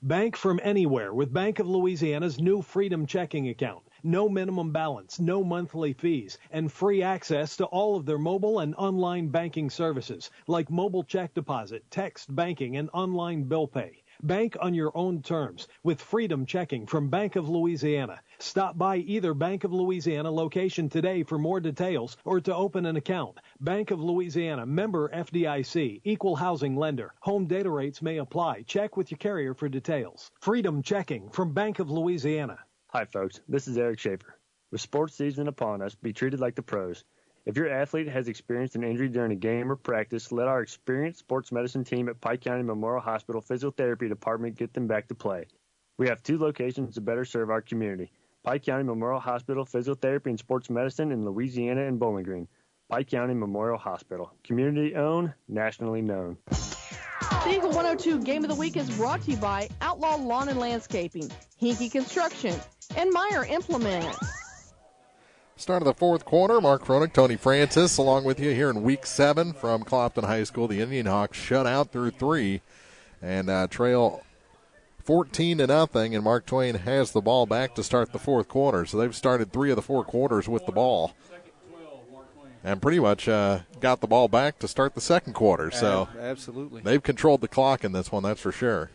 Bank from anywhere with Bank of Louisiana's new Freedom checking account. No minimum balance, no monthly fees, and free access to all of their mobile and online banking services like mobile check deposit, text banking, and online bill pay. Bank on your own terms with Freedom Checking from Bank of Louisiana. Stop by either Bank of Louisiana location today for more details or to open an account. Bank of Louisiana, member FDIC, equal housing lender. Home data rates may apply. Check with your carrier for details. Freedom Checking from Bank of Louisiana. Hi, folks. This is Eric Schaefer. With sports season upon us, be treated like the pros. If your athlete has experienced an injury during a game or practice, let our experienced sports medicine team at Pike County Memorial Hospital Physiotherapy Department get them back to play. We have 2 locations to better serve our community. Pike County Memorial Hospital Physiotherapy and Sports Medicine in Louisiana and Bowling Green. Pike County Memorial Hospital. Community owned, nationally known. The Eagle 102 Game of the Week is brought to you by Outlaw Lawn and Landscaping, Hinky Construction, and Meyer Implement. Start of the fourth quarter, Mark Cronick, Tony Francis, along with you here in Week 7 from Clopton High School. The Indianhawks shut out through 3 and trail 14-0, and Mark Twain has the ball back to start the fourth quarter. So they've started 3 of the 4 quarters with the ball and pretty much got the ball back to start the second quarter. So absolutely, they've controlled the clock in this one, that's for sure.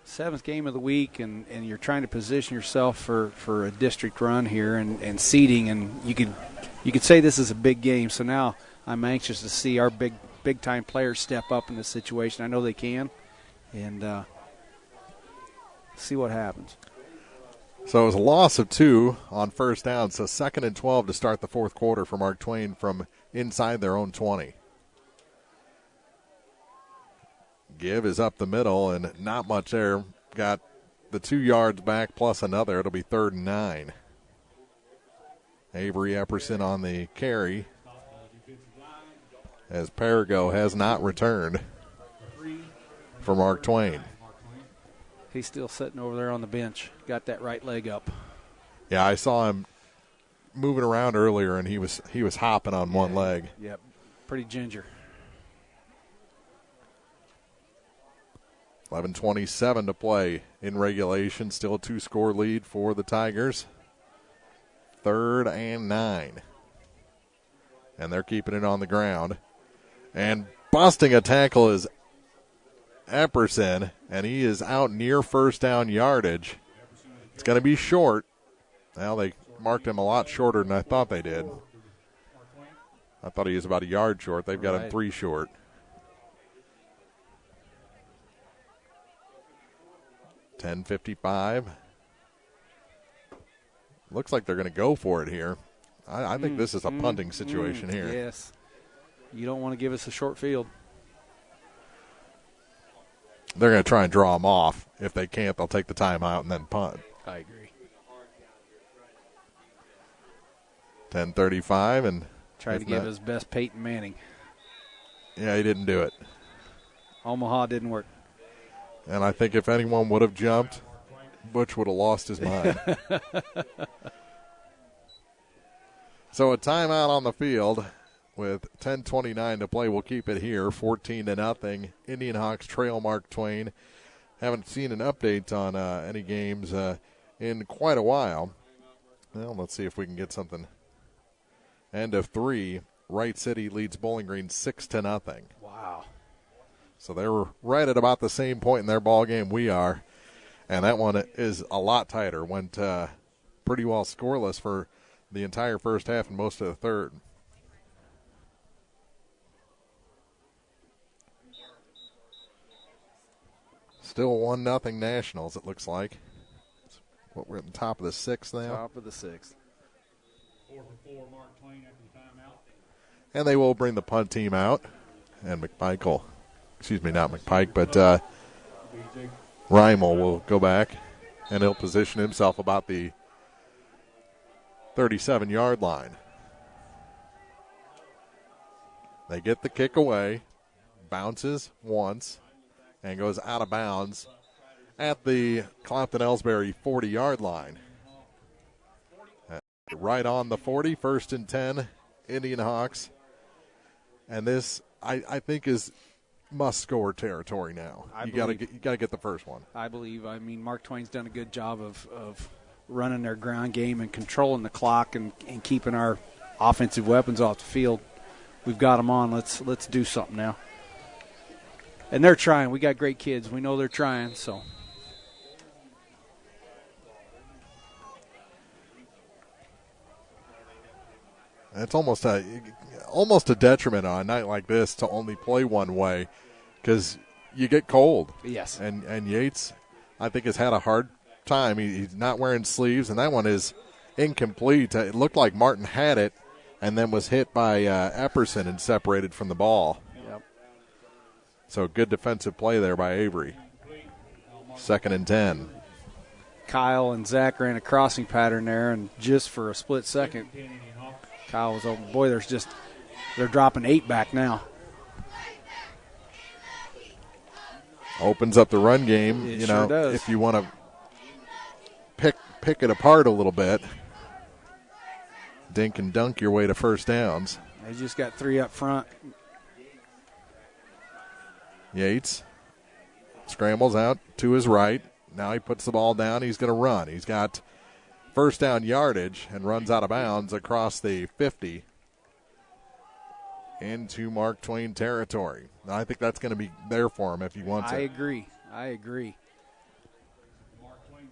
7th game of the week, and you're trying to position yourself for a district run here and seeding, and you could say this is a big game. So now I'm anxious to see our big time players step up in this situation. I know they can, and see what happens. So it was a loss of 2 on first down, so 2nd and 12 to start the fourth quarter for Mark Twain from inside their own 20. Give is up the middle, and not much there. Got the 2 yards back plus another. It'll be 3rd and 9. Avery Epperson on the carry as Perigo has not returned for Mark Twain. He's still sitting over there on the bench. Got that right leg up. Yeah, I saw him moving around earlier, and he was hopping on one leg. Yep, pretty ginger. 11:27 to play in regulation. Still a 2-score lead for the Tigers. 3rd and 9. And they're keeping it on the ground. And busting a tackle is Epperson, and he is out near first down yardage. It's going to be short. Well, they marked him a lot shorter than I thought they did. I thought he was about a yard short. They've got him 3 short. .55. Looks like they're going to go for it here. I think this is a punting situation here. Yes. You don't want to give us a short field. They're going to try and draw them off. If they can't, they'll take the timeout and then punt. I agree. 10:35 and try to give his best Peyton Manning. Yeah, he didn't do it. Omaha didn't work. And I think if anyone would have jumped, Butch would have lost his mind. So a timeout on the field with 10:29 to play. We'll keep it here, 14-0. Indianhawks trail Mark Twain. Haven't seen an update on any games in quite a while. Well, let's see if we can get something. End of 3. Wright City leads Bowling Green 6-0. Wow. So they were right at about the same point in their ball game we are. And that one is a lot tighter. Went pretty well scoreless for the entire first half and most of the third. Still 1-0 Nationals, it looks like. We're at the top of the 6th now. Top of the 6th. 4-4, Mark Twain after the timeout. And they will bring the punt team out. And McPike will, not McPike, but Reimel will go back. And he'll position himself about the 37-yard line. They get the kick away. Bounces once. And goes out of bounds at the Clopton-Elsberry 40-yard line. Right on the 40, 1st and 10, Indianhawks. And this, I think, is must-score territory now. You got to get the first one. I believe. I mean, Mark Twain's done a good job of running their ground game and controlling the clock and keeping our offensive weapons off the field. We've got them on. Let's do something now. And they're trying. We got great kids. We know they're trying, so. It's almost a detriment on a night like this to only play one way because you get cold. Yes. And Yates, I think, has had a hard time. He's not wearing sleeves, and that one is incomplete. It looked like Martin had it and then was hit by Epperson and separated from the ball. Yep. So good defensive play there by Avery. 2nd and 10. Kyle and Zach ran a crossing pattern there, and just for a split second, Kyle was open. Boy, they're dropping 8 back now. Opens up the run game. It sure does. If you want to pick it apart a little bit, dink and dunk your way to first downs. They just got 3 up front. Yates scrambles out to his right. Now he puts the ball down. He's going to run. He's got first down yardage and runs out of bounds across the 50 into Mark Twain territory. I think that's going to be there for him if he wants it. I agree. Mark Twain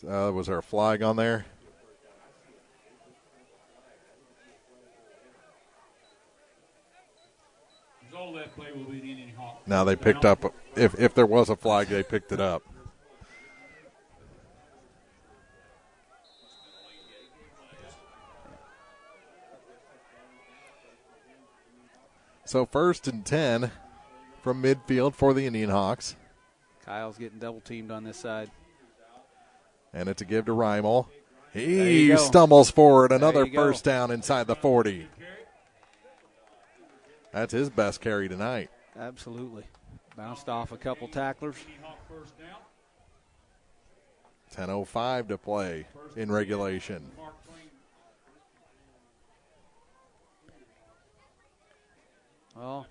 49. Was there a flag on there? That play will be the Indianhawks. Now they picked up, if there was a flag, they picked it up. So 1st and 10 from midfield for the Indianhawks. Kyle's getting double teamed on this side. And it's a give to Reimel. He stumbles forward. Another first down inside the 40. That's his best carry tonight. Absolutely. Bounced off a couple tacklers. 10:05 to play in regulation. Well,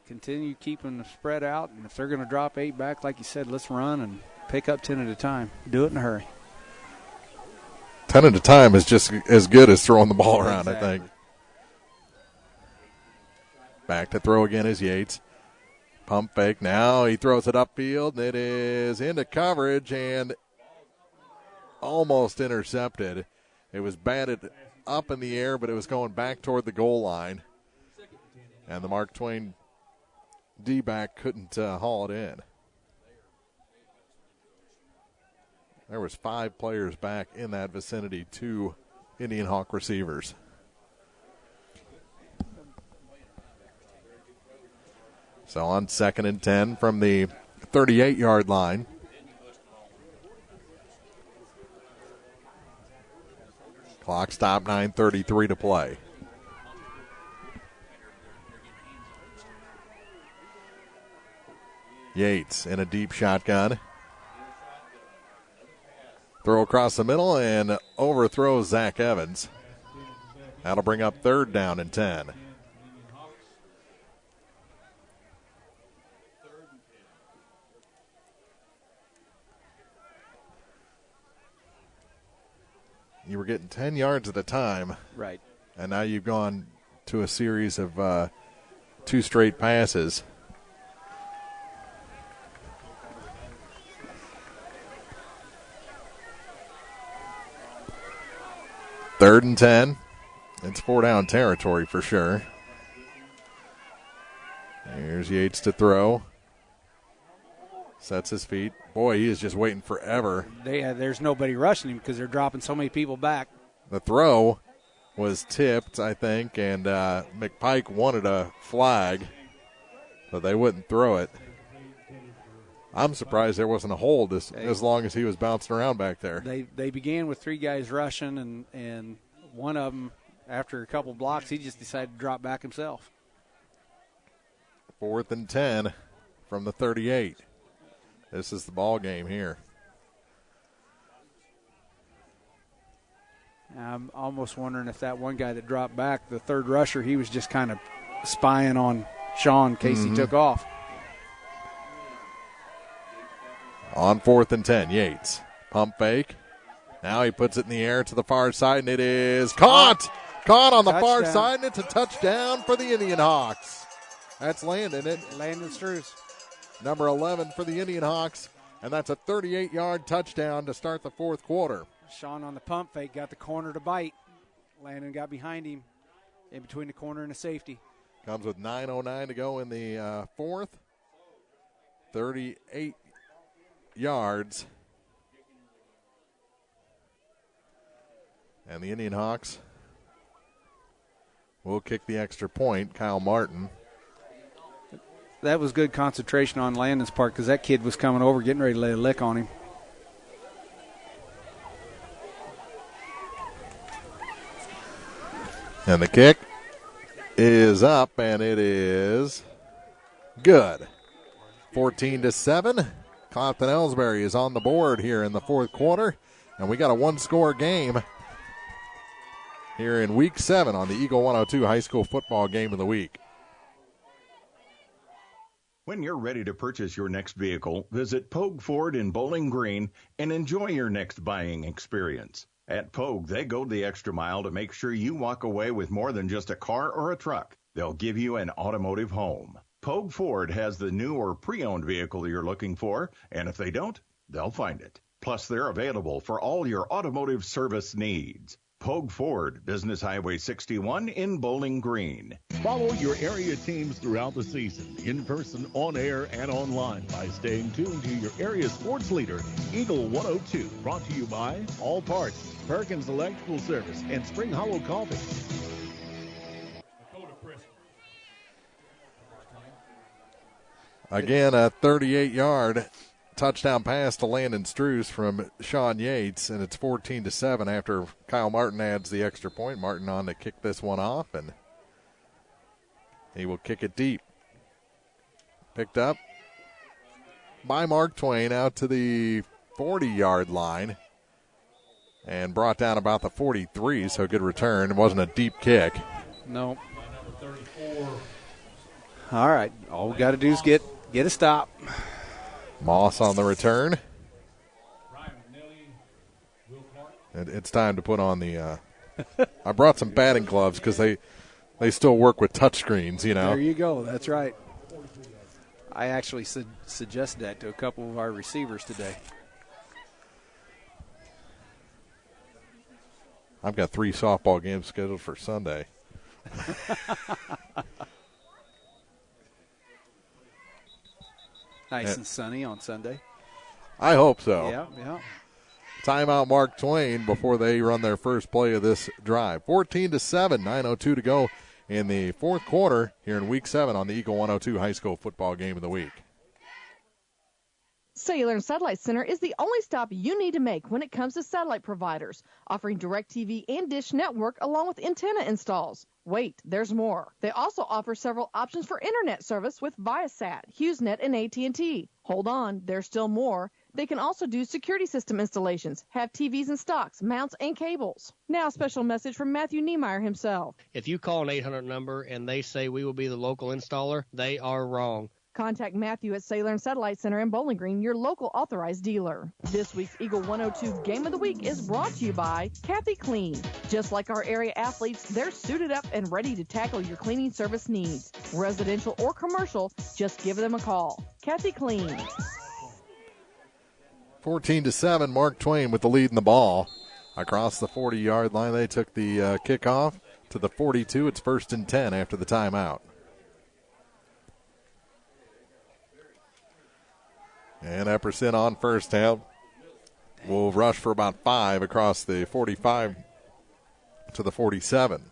continue keeping the spread out, and if they're going to drop 8 back, like you said, let's run and pick up 10 at a time. Do it in a hurry. 10 at a time is just as good as throwing the ball around, exactly. I think. Back to throw again is Yates. Pump fake. Now he throws it upfield, and it is into coverage and almost intercepted. It was batted up in the air, but it was going back toward the goal line. And the Mark Twain D-back couldn't haul it in. There was 5 players back in that vicinity, 2 Indianhawk receivers. So on 2nd and 10 from the 38-yard line. Clock stop, 9:33 to play. Yates in a deep shotgun. Throw across the middle and overthrows Zach Evans. That'll bring up 3rd down and 10. You were getting 10 yards at a time. Right. And now you've gone to a series of 2 straight passes. Third and 10. It's 4-down territory for sure. Here's Yates to throw. Sets his feet. Boy, he is just waiting forever. There's nobody rushing him because they're dropping so many people back. The throw was tipped, I think, and McPike wanted a flag, but they wouldn't throw it. I'm surprised there wasn't a hold as long as he was bouncing around back there. They began with 3 guys rushing, and one of them, after a couple blocks, he just decided to drop back himself. 4th and 10 from the 38. This is the ball game here. I'm almost wondering if that one guy that dropped back, the 3rd rusher, he was just kind of spying on Sean in case he took off. On 4th and 10, Yates. Pump fake. Now he puts it in the air to the far side, and it is caught. Caught on the far side, and it's a touchdown for the Indianhawks. That's Landon. Landon Struess. Number 11 for the Indianhawks, and that's a 38-yard touchdown to start the fourth quarter. Sean on the pump fake got the corner to bite. Landon got behind him in between the corner and the safety. Comes with 9:09 to go in the fourth. 38 yards. And the Indianhawks will kick the extra point. Kyle Martin. That was good concentration on Landon's part because that kid was coming over, getting ready to lay a lick on him. And the kick is up, and it is good. 14-7. Clopton-Elsberry is on the board here in the fourth quarter, and we got a one-score game here in Week 7 on the Eagle 102 High School Football Game of the Week. When you're ready to purchase your next vehicle, visit Pogue Ford in Bowling Green and enjoy your next buying experience. At Pogue, they go the extra mile to make sure you walk away with more than just a car or a truck. They'll give you an automotive home. Pogue Ford has the new or pre-owned vehicle you're looking for, and if they don't, they'll find it. Plus, they're available for all your automotive service needs. Pogue Ford, Business Highway 61 in Bowling Green. Follow your area teams throughout the season, in person, on air, and online by staying tuned to your area sports leader, Eagle 102. Brought to you by All Parts, Perkins Electrical Service, and Spring Hollow Coffee. Again, a 38-yard touchdown pass to Landon Struess from Sean Yates, and it's 14-7 after Kyle Martin adds the extra point. Martin on to kick this one off, and he will kick it deep. Picked up by Mark Twain out to the 40-yard line and brought down about the 43, so good return. It wasn't a deep kick. No. All right, all we got to do is get a stop. Moss on the return. It's time to put on the I brought some batting gloves because they still work with touchscreens, you know. There you go. That's right. I actually suggested that to a couple of our receivers today. I've got 3 softball games scheduled for Sunday. Nice and sunny on Sunday. I hope so. Yeah. Timeout Mark Twain before they run their first play of this drive. 14-7, 9:02 to go in the fourth quarter here in Week 7 on the Eagle 102 High School Football Game of the Week. Cellular and Satellite Center is the only stop you need to make when it comes to satellite providers, offering DirecTV and Dish Network along with antenna installs. Wait, there's more. They also offer several options for internet service with Viasat, HughesNet, and AT&T. Hold on, there's still more. They can also do security system installations, have TVs in stocks, mounts, and cables. Now a special message from Matthew Niemeyer himself. If you call an 800 number and they say we will be the local installer, they are wrong. Contact Matthew at Cellular and Satellite Center in Bowling Green, your local authorized dealer. This week's Eagle 102 Game of the Week is brought to you by Kathy Clean. Just like our area athletes, they're suited up and ready to tackle your cleaning service needs. Residential or commercial, just give them a call. Kathy Clean. 14-7, Mark Twain with the lead in the ball. Across the 40-yard line, they took the kickoff to the 42. It's 1st and 10 after the timeout. And Epperson on first down will rush for about 5 across the 45 to the 47.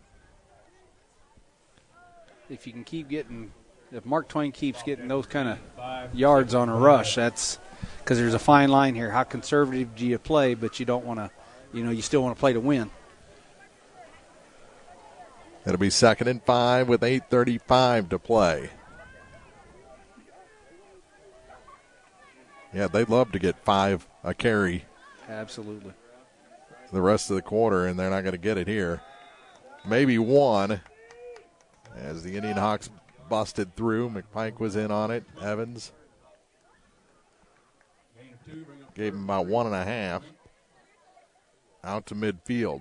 If you can keep getting, if Mark Twain keeps getting those kind of yards on a rush, that's because there's a fine line here. How conservative do you play, but you don't want to, you still want to play to win. It'll be 2nd and 5 with 8:35 to play. Yeah, they'd love to get 5 a carry. Absolutely. The rest of the quarter, and they're not going to get it here. Maybe 1 as the Indianhawks busted through. McPike was in on it. Evans gave him about 1.5. out to midfield.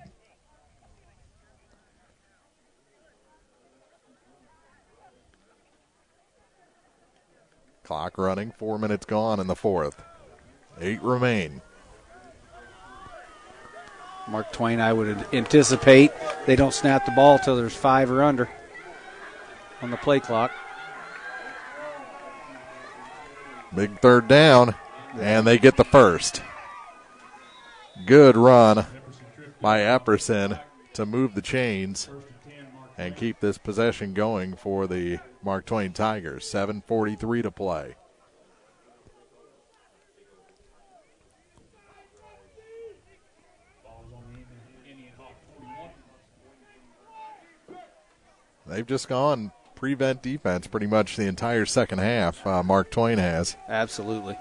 Clock running, 4 minutes gone in the fourth. 8 remain. Mark Twain, I would anticipate they don't snap the ball till there's 5 or under on the play clock. Big third down, and they get the first. Good run by Epperson to move the chains and keep this possession going for the Mark Twain Tigers. 7:43 to play. They've just gone prevent defense pretty much the entire second half. Mark Twain has. Absolutely.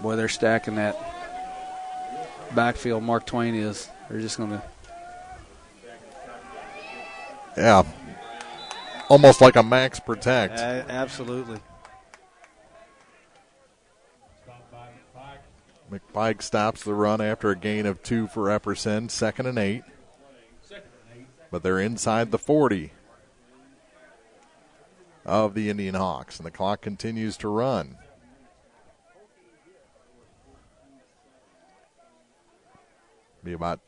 Boy, they're stacking that backfield. Mark Twain is. They're just going to. Yeah. Almost like a max protect. Absolutely. McPike stops the run after a gain of 2 for Epperson. 2nd and 8. But they're inside the 40 of the Indianhawks, and the clock continues to run. Be about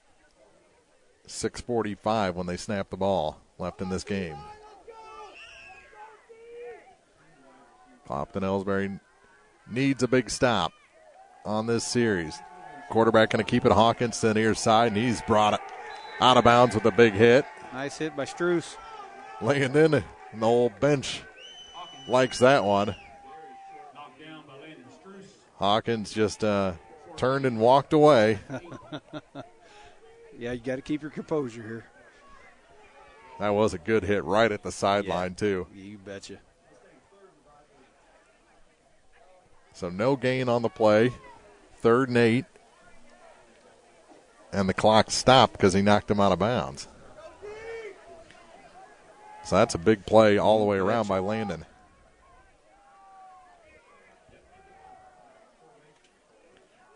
6:45 when they snap the ball left in this game. Clopton-Elsberry needs a big stop on this series. Quarterback going to keep it Hawkins to the near side, and he's brought it out of bounds with a big hit. Nice hit by Struess. Laying in, and the whole bench likes that one. Hawkins just turned and walked away. Yeah, you got to keep your composure here. That was a good hit right at the sideline, too. You betcha. So no gain on the play. 3rd and 8. And the clock stopped because he knocked him out of bounds. So that's a big play all the way around by Landon.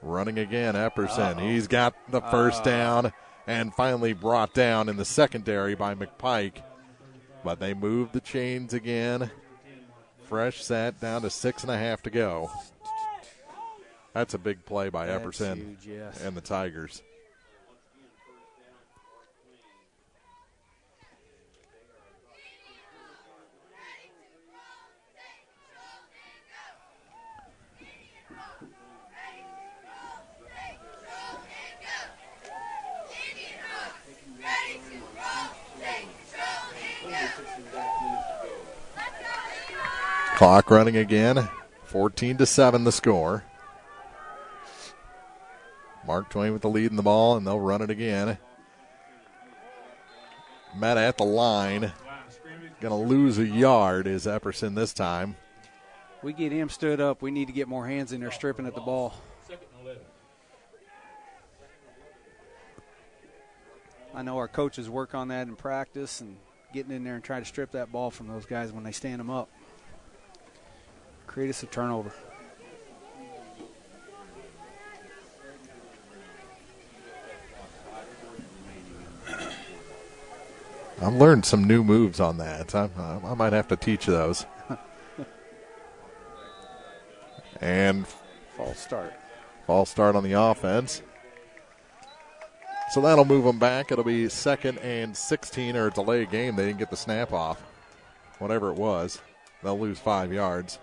Running again, Epperson. He's got the first down and finally brought down in the secondary by McPike. But they moved the chains again. Fresh set down to 6.5 to go. That's a big play by Epperson huge, yes. and the Tigers. Clock running again. 14-7 the score. Mark Twain with the lead in the ball, and they'll run it again. Met at the line. Going to lose a yard is Epperson this time. We get him stood up. We need to get more hands in there stripping at the ball. I know our coaches work on that in practice and getting in there and trying to strip that ball from those guys when they stand them up. Create us a turnover. I've learned some new moves on that. I might have to teach those. And false start. False start on the offense. So that'll move them back. It'll be 2nd and 16 or a delay game. They didn't get the snap off. Whatever it was, they'll lose 5 yards.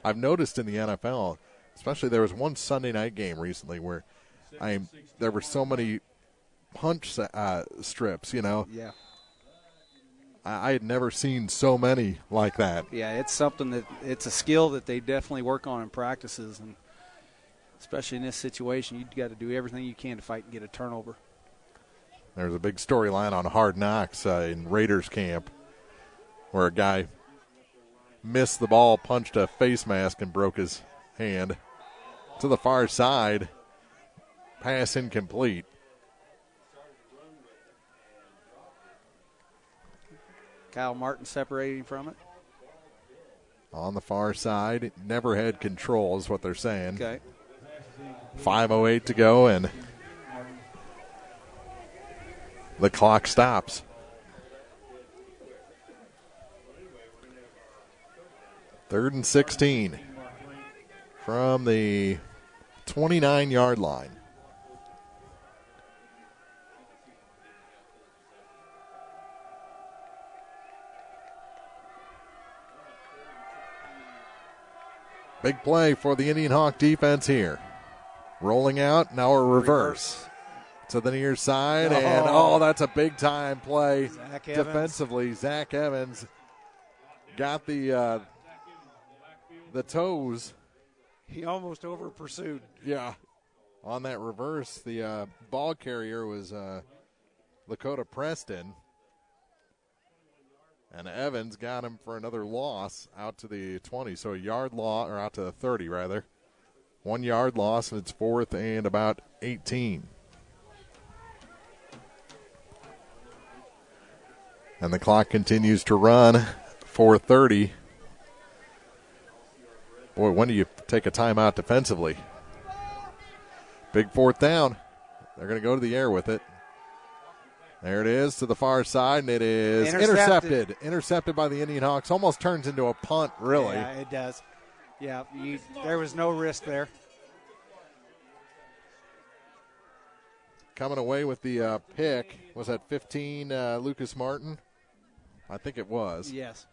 I've noticed in the NFL, especially there was one Sunday night game recently where there were so many punch strips, you know. Yeah. I had never seen so many like that. Yeah, it's something it's a skill that they definitely work on in practices, and especially in this situation, you've got to do everything you can to fight and get a turnover. There's a big storyline on Hard Knocks in Raiders camp where a guy missed the ball, punched a face mask, and broke his hand. To the far side, pass incomplete. Kyle Martin separating from it. On the far side, never had control is what they're saying. Okay. 5:08 to go, and the clock stops. Third and 16 from the 29-yard line. Big play for the Indian Hawk defense here. Rolling out, now a reverse. To the near side, and that's a big-time play defensively. Zach Evans got the toes. He almost over-pursued. Yeah. On that reverse, the ball carrier was Lakota Preston. And Evans got him for another loss out to the 20. So a yard loss, or out to the 30, rather. 1 yard loss, and it's 4th and about 18. And the clock continues to run. 4:30. Boy, when do you take a timeout defensively? Big 4th down. They're going to go to the air with it. There it is to the far side, and it is intercepted. Intercepted by the Indian Hawks. Almost turns into a punt, really. Yeah, it does. Yeah, there was no risk there. Coming away with the pick. Was that 15, Lucas Martin? I think it was. Yes.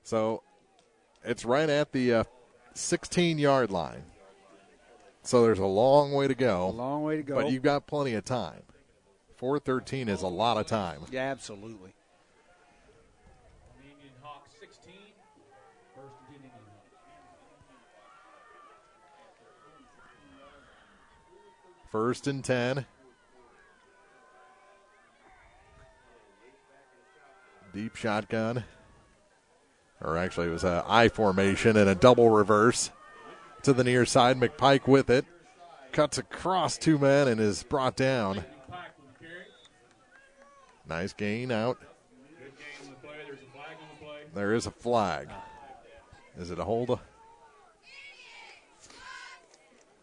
So it's right at the 16-yard line. So there's a long way to go. A long way to go. But you've got plenty of time. 4:13 is a lot of time. Yeah, absolutely. Indian Hawks 16, first and 10 Indian Hawks. First and 10. Deep shotgun. Or actually it was an I formation and a double reverse. To the near side, McPike with it. Cuts across 2 men and is brought down. Nice gain out. There is a flag. Is it a hold?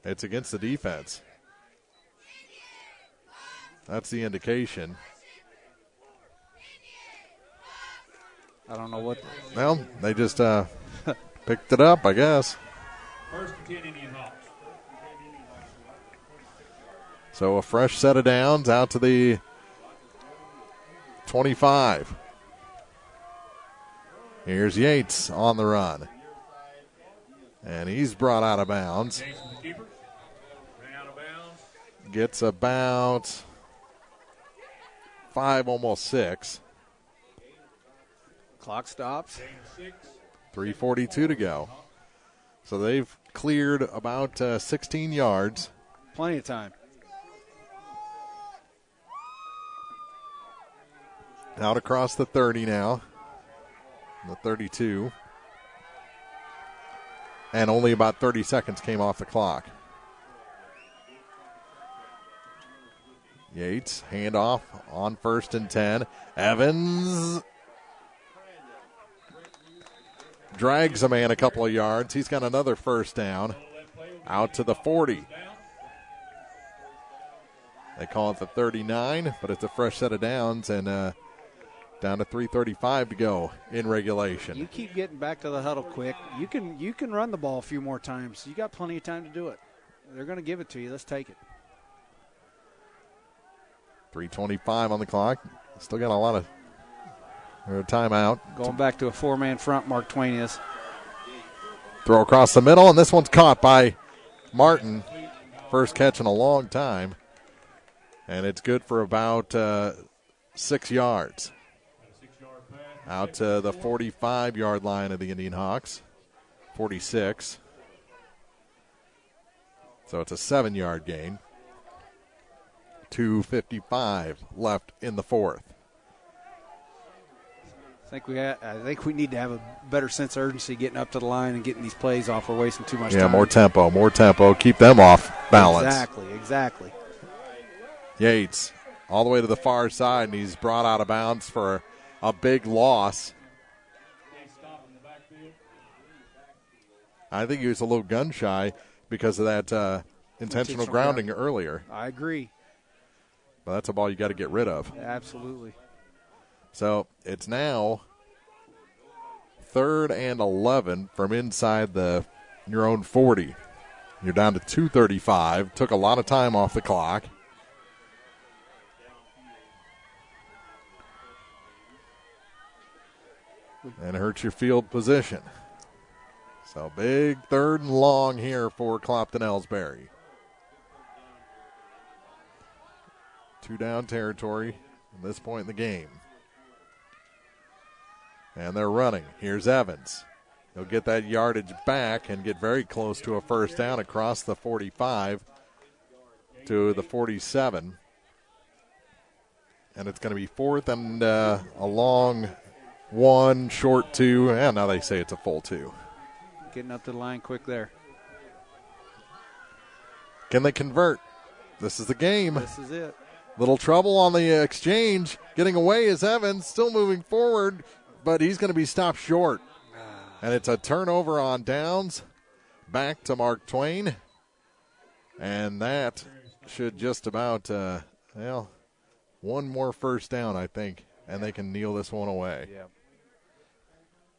It's against the defense. That's the indication. I don't know what. Well, they just picked it up, I guess. First and 10 Indian Hawks. So a fresh set of downs out to the 25. Here's Yates on the run. And he's brought out of bounds. Gets about 5, almost 6. Clock stops. 3:42 to go. So they've cleared about 16 yards. Plenty of time. Out across the 30 now. The 32. And only about 30 seconds came off the clock. Yates, handoff on 1st and 10. Evans drags a man a couple of yards. He's got another first down. Out to the 40. They call it the 39, but it's a fresh set of downs, and down to 3:35 to go in regulation. You keep getting back to the huddle quick. You can run the ball a few more times. You got plenty of time to do it. They're going to give it to you. Let's take it. 3:25 on the clock. Still got a lot of timeout. Going back to a 4-man front, Mark Twain is. Throw across the middle, and this one's caught by Martin. First catch in a long time. And it's good for about 6 yards. Out to the 45-yard line of the Indian Hawks. 46. So it's a 7-yard gain. 2:55 left in the fourth. I think we need to have a better sense of urgency getting up to the line and getting these plays off. We're wasting too much time. Yeah, more tempo. Keep them off balance. Exactly. Yates all the way to the far side, and he's brought out of bounds for a big loss. I think he was a little gun shy because of that intentional grounding earlier. I agree. But that's a ball you got to get rid of. Absolutely. So it's now 3rd and 11 from inside your own 40. You're down to 2:35. Took a lot of time off the clock. And hurts your field position. So big 3rd and long here for Clopton-Elsberry. 2 down territory at this point in the game. And they're running. Here's Evans. He'll get that yardage back and get very close to a first down across the 45 to the 47. And it's going to be 4th and a long 1, short 2, and now they say it's a full 2. Getting up to the line quick there. Can they convert? This is the game. This is it. Little trouble on the exchange. Getting away is Evans, still moving forward, but he's going to be stopped short. And it's a turnover on downs. Back to Mark Twain. And that should just about, one more first down, I think, and they can kneel this one away. Yeah.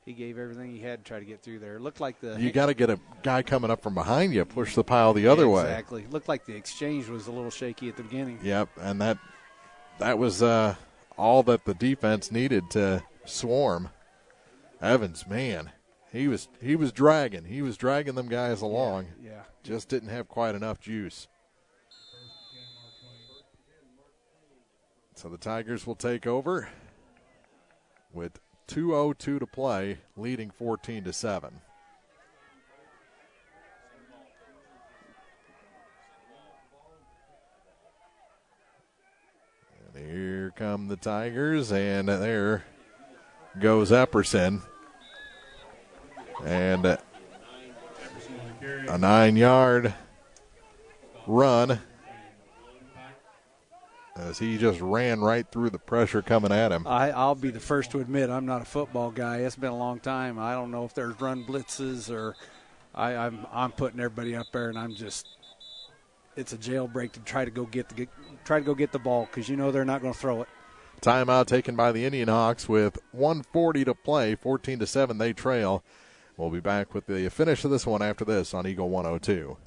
He gave everything he had to try to get through there. It looked like you got to get a guy coming up from behind you, push the pile the other way. Exactly. Looked like the exchange was a little shaky at the beginning. Yep, and that was all that the defense needed to swarm. Evans, man, he was dragging. He was dragging them guys along. Yeah. Just didn't have quite enough juice. So the Tigers will take over with 2:02 to play, leading 14-7. And here come the Tigers, and there goes Epperson. And a 9-yard run as he just ran right through the pressure coming at him. I'll be the first to admit I'm not a football guy. It's been a long time. I don't know if there's run blitzes or I'm putting everybody up there, and it's a jailbreak to try to go get the ball because they're not going to throw it. Timeout taken by the Indianhawks with 1:40 to play, 14-7. They trail. We'll be back with the finish of this one after this on Eagle 102.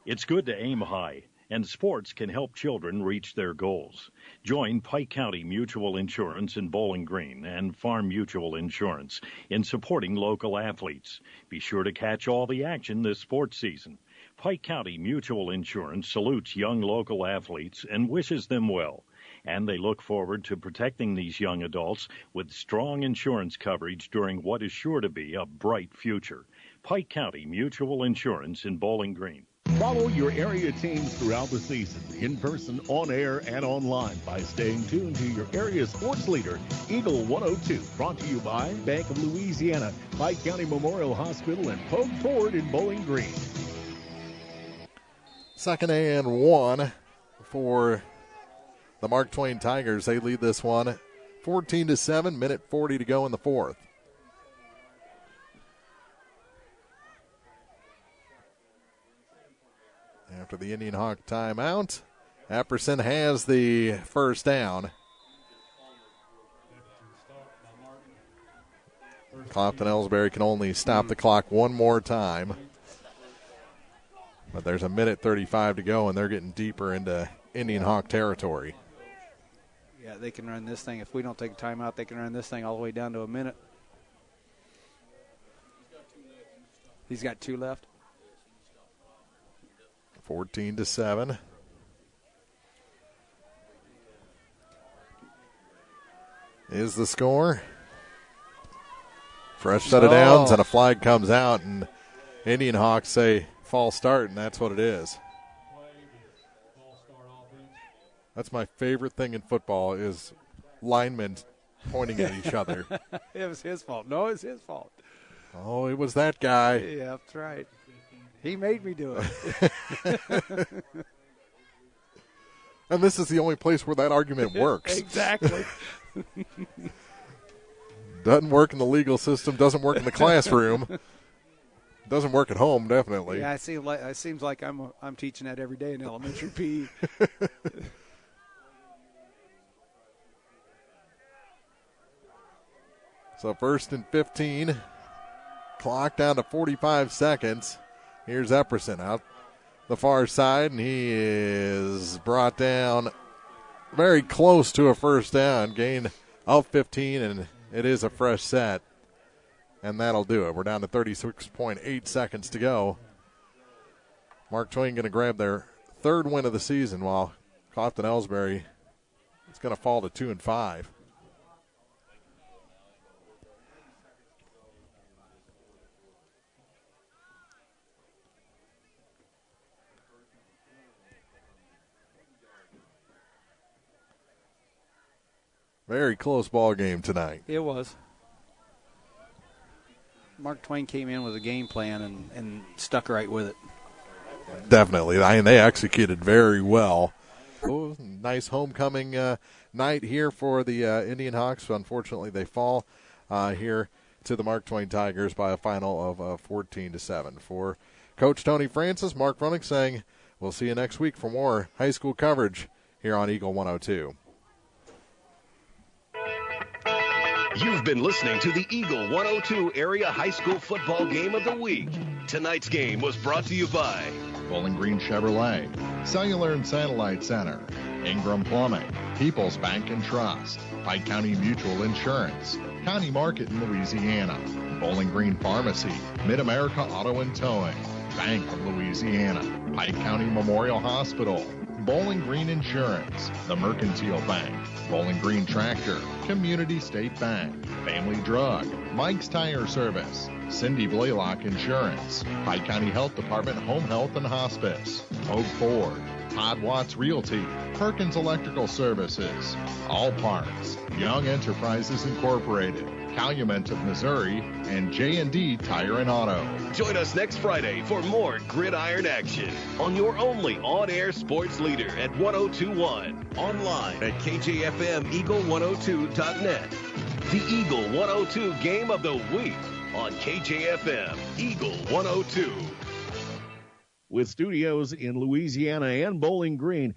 It's good to aim high, and sports can help children reach their goals. Join Pike County Mutual Insurance in Bowling Green and Farm Mutual Insurance in supporting local athletes. Be sure to catch all the action this sports season. Pike County Mutual Insurance salutes young local athletes and wishes them well. And they look forward to protecting these young adults with strong insurance coverage during what is sure to be a bright future. Pike County Mutual Insurance in Bowling Green. Follow your area teams throughout the season, in person, on air, and online by staying tuned to your area sports leader, Eagle 102. Brought to you by Bank of Louisiana, Pike County Memorial Hospital, and Pogue Ford in Bowling Green. 2nd and 1 for the Mark Twain Tigers. They lead this one 14-7, minute 40 to go in the 4th. After the Indianhawk timeout, Epperson has the first down. Clopton-Elsberry can only stop the clock one more time. But there's a minute 35 to go, and they're getting deeper into Indianhawk territory. Yeah, they can run this thing. If we don't take a timeout, they can run this thing all the way down to a minute. He's got 2 left. 14-7. Is the score. Fresh set of downs, and a flag comes out, and Indianhawks say false start, and that's what it is. That's my favorite thing in football is linemen pointing at each other. It was his fault. No, it's his fault. Oh, it was that guy. Yeah, that's right. He made me do it. And this is the only place where that argument works. Exactly. Doesn't work in the legal system, doesn't work in the classroom. Doesn't work at home, definitely. Yeah, it seems like I'm teaching that every day in elementary PE. So 1st and 15. Clock down to 45 seconds. Here's Epperson out the far side, and he is brought down very close to a first down. Gain of 15, and it is a fresh set. And that'll do it. We're down to 36.8 seconds to go. Mark Twain going to grab their 3rd win of the season, while Clopton-Elsberry is going to fall to 2-5. Very close ball game tonight. It was. Mark Twain came in with a game plan and stuck right with it. Definitely. I mean, they executed very well. Oh, nice homecoming night here for the Indianhawks. Unfortunately, they fall here to the Mark Twain Tigers by a final of 14-7. For Coach Tony Francis, Mark Runnick saying, we'll see you next week for more high school coverage here on Eagle 102. You've been listening to the Eagle 102 Area High School Football Game of the Week. Tonight's game was brought to you by Bowling Green Chevrolet, Cellular and Satellite Center, Ingram Plumbing, People's Bank and Trust, Pike County Mutual Insurance, County Market in Louisiana, Bowling Green Pharmacy, Mid-America Auto and Towing, Bank of Louisiana, Pike County Memorial Hospital, Bowling Green Insurance, the Mercantile Bank, Bowling Green Tractor, Community State Bank, Family Drug, Mike's Tire Service, Cindy Blaylock Insurance, Pike County Health Department Home Health and Hospice, Oak Ford, Todd Watts Realty, Perkins Electrical Services, All Parts, Young Enterprises Incorporated, Calumet of Missouri, and J&D Tire and Auto. Join us next Friday for more gridiron action on your only on-air sports leader at 102.1. Online at KJFM Eagle102.net. The Eagle 102 Game of the Week on KJFM Eagle 102. With studios in Louisiana and Bowling Green,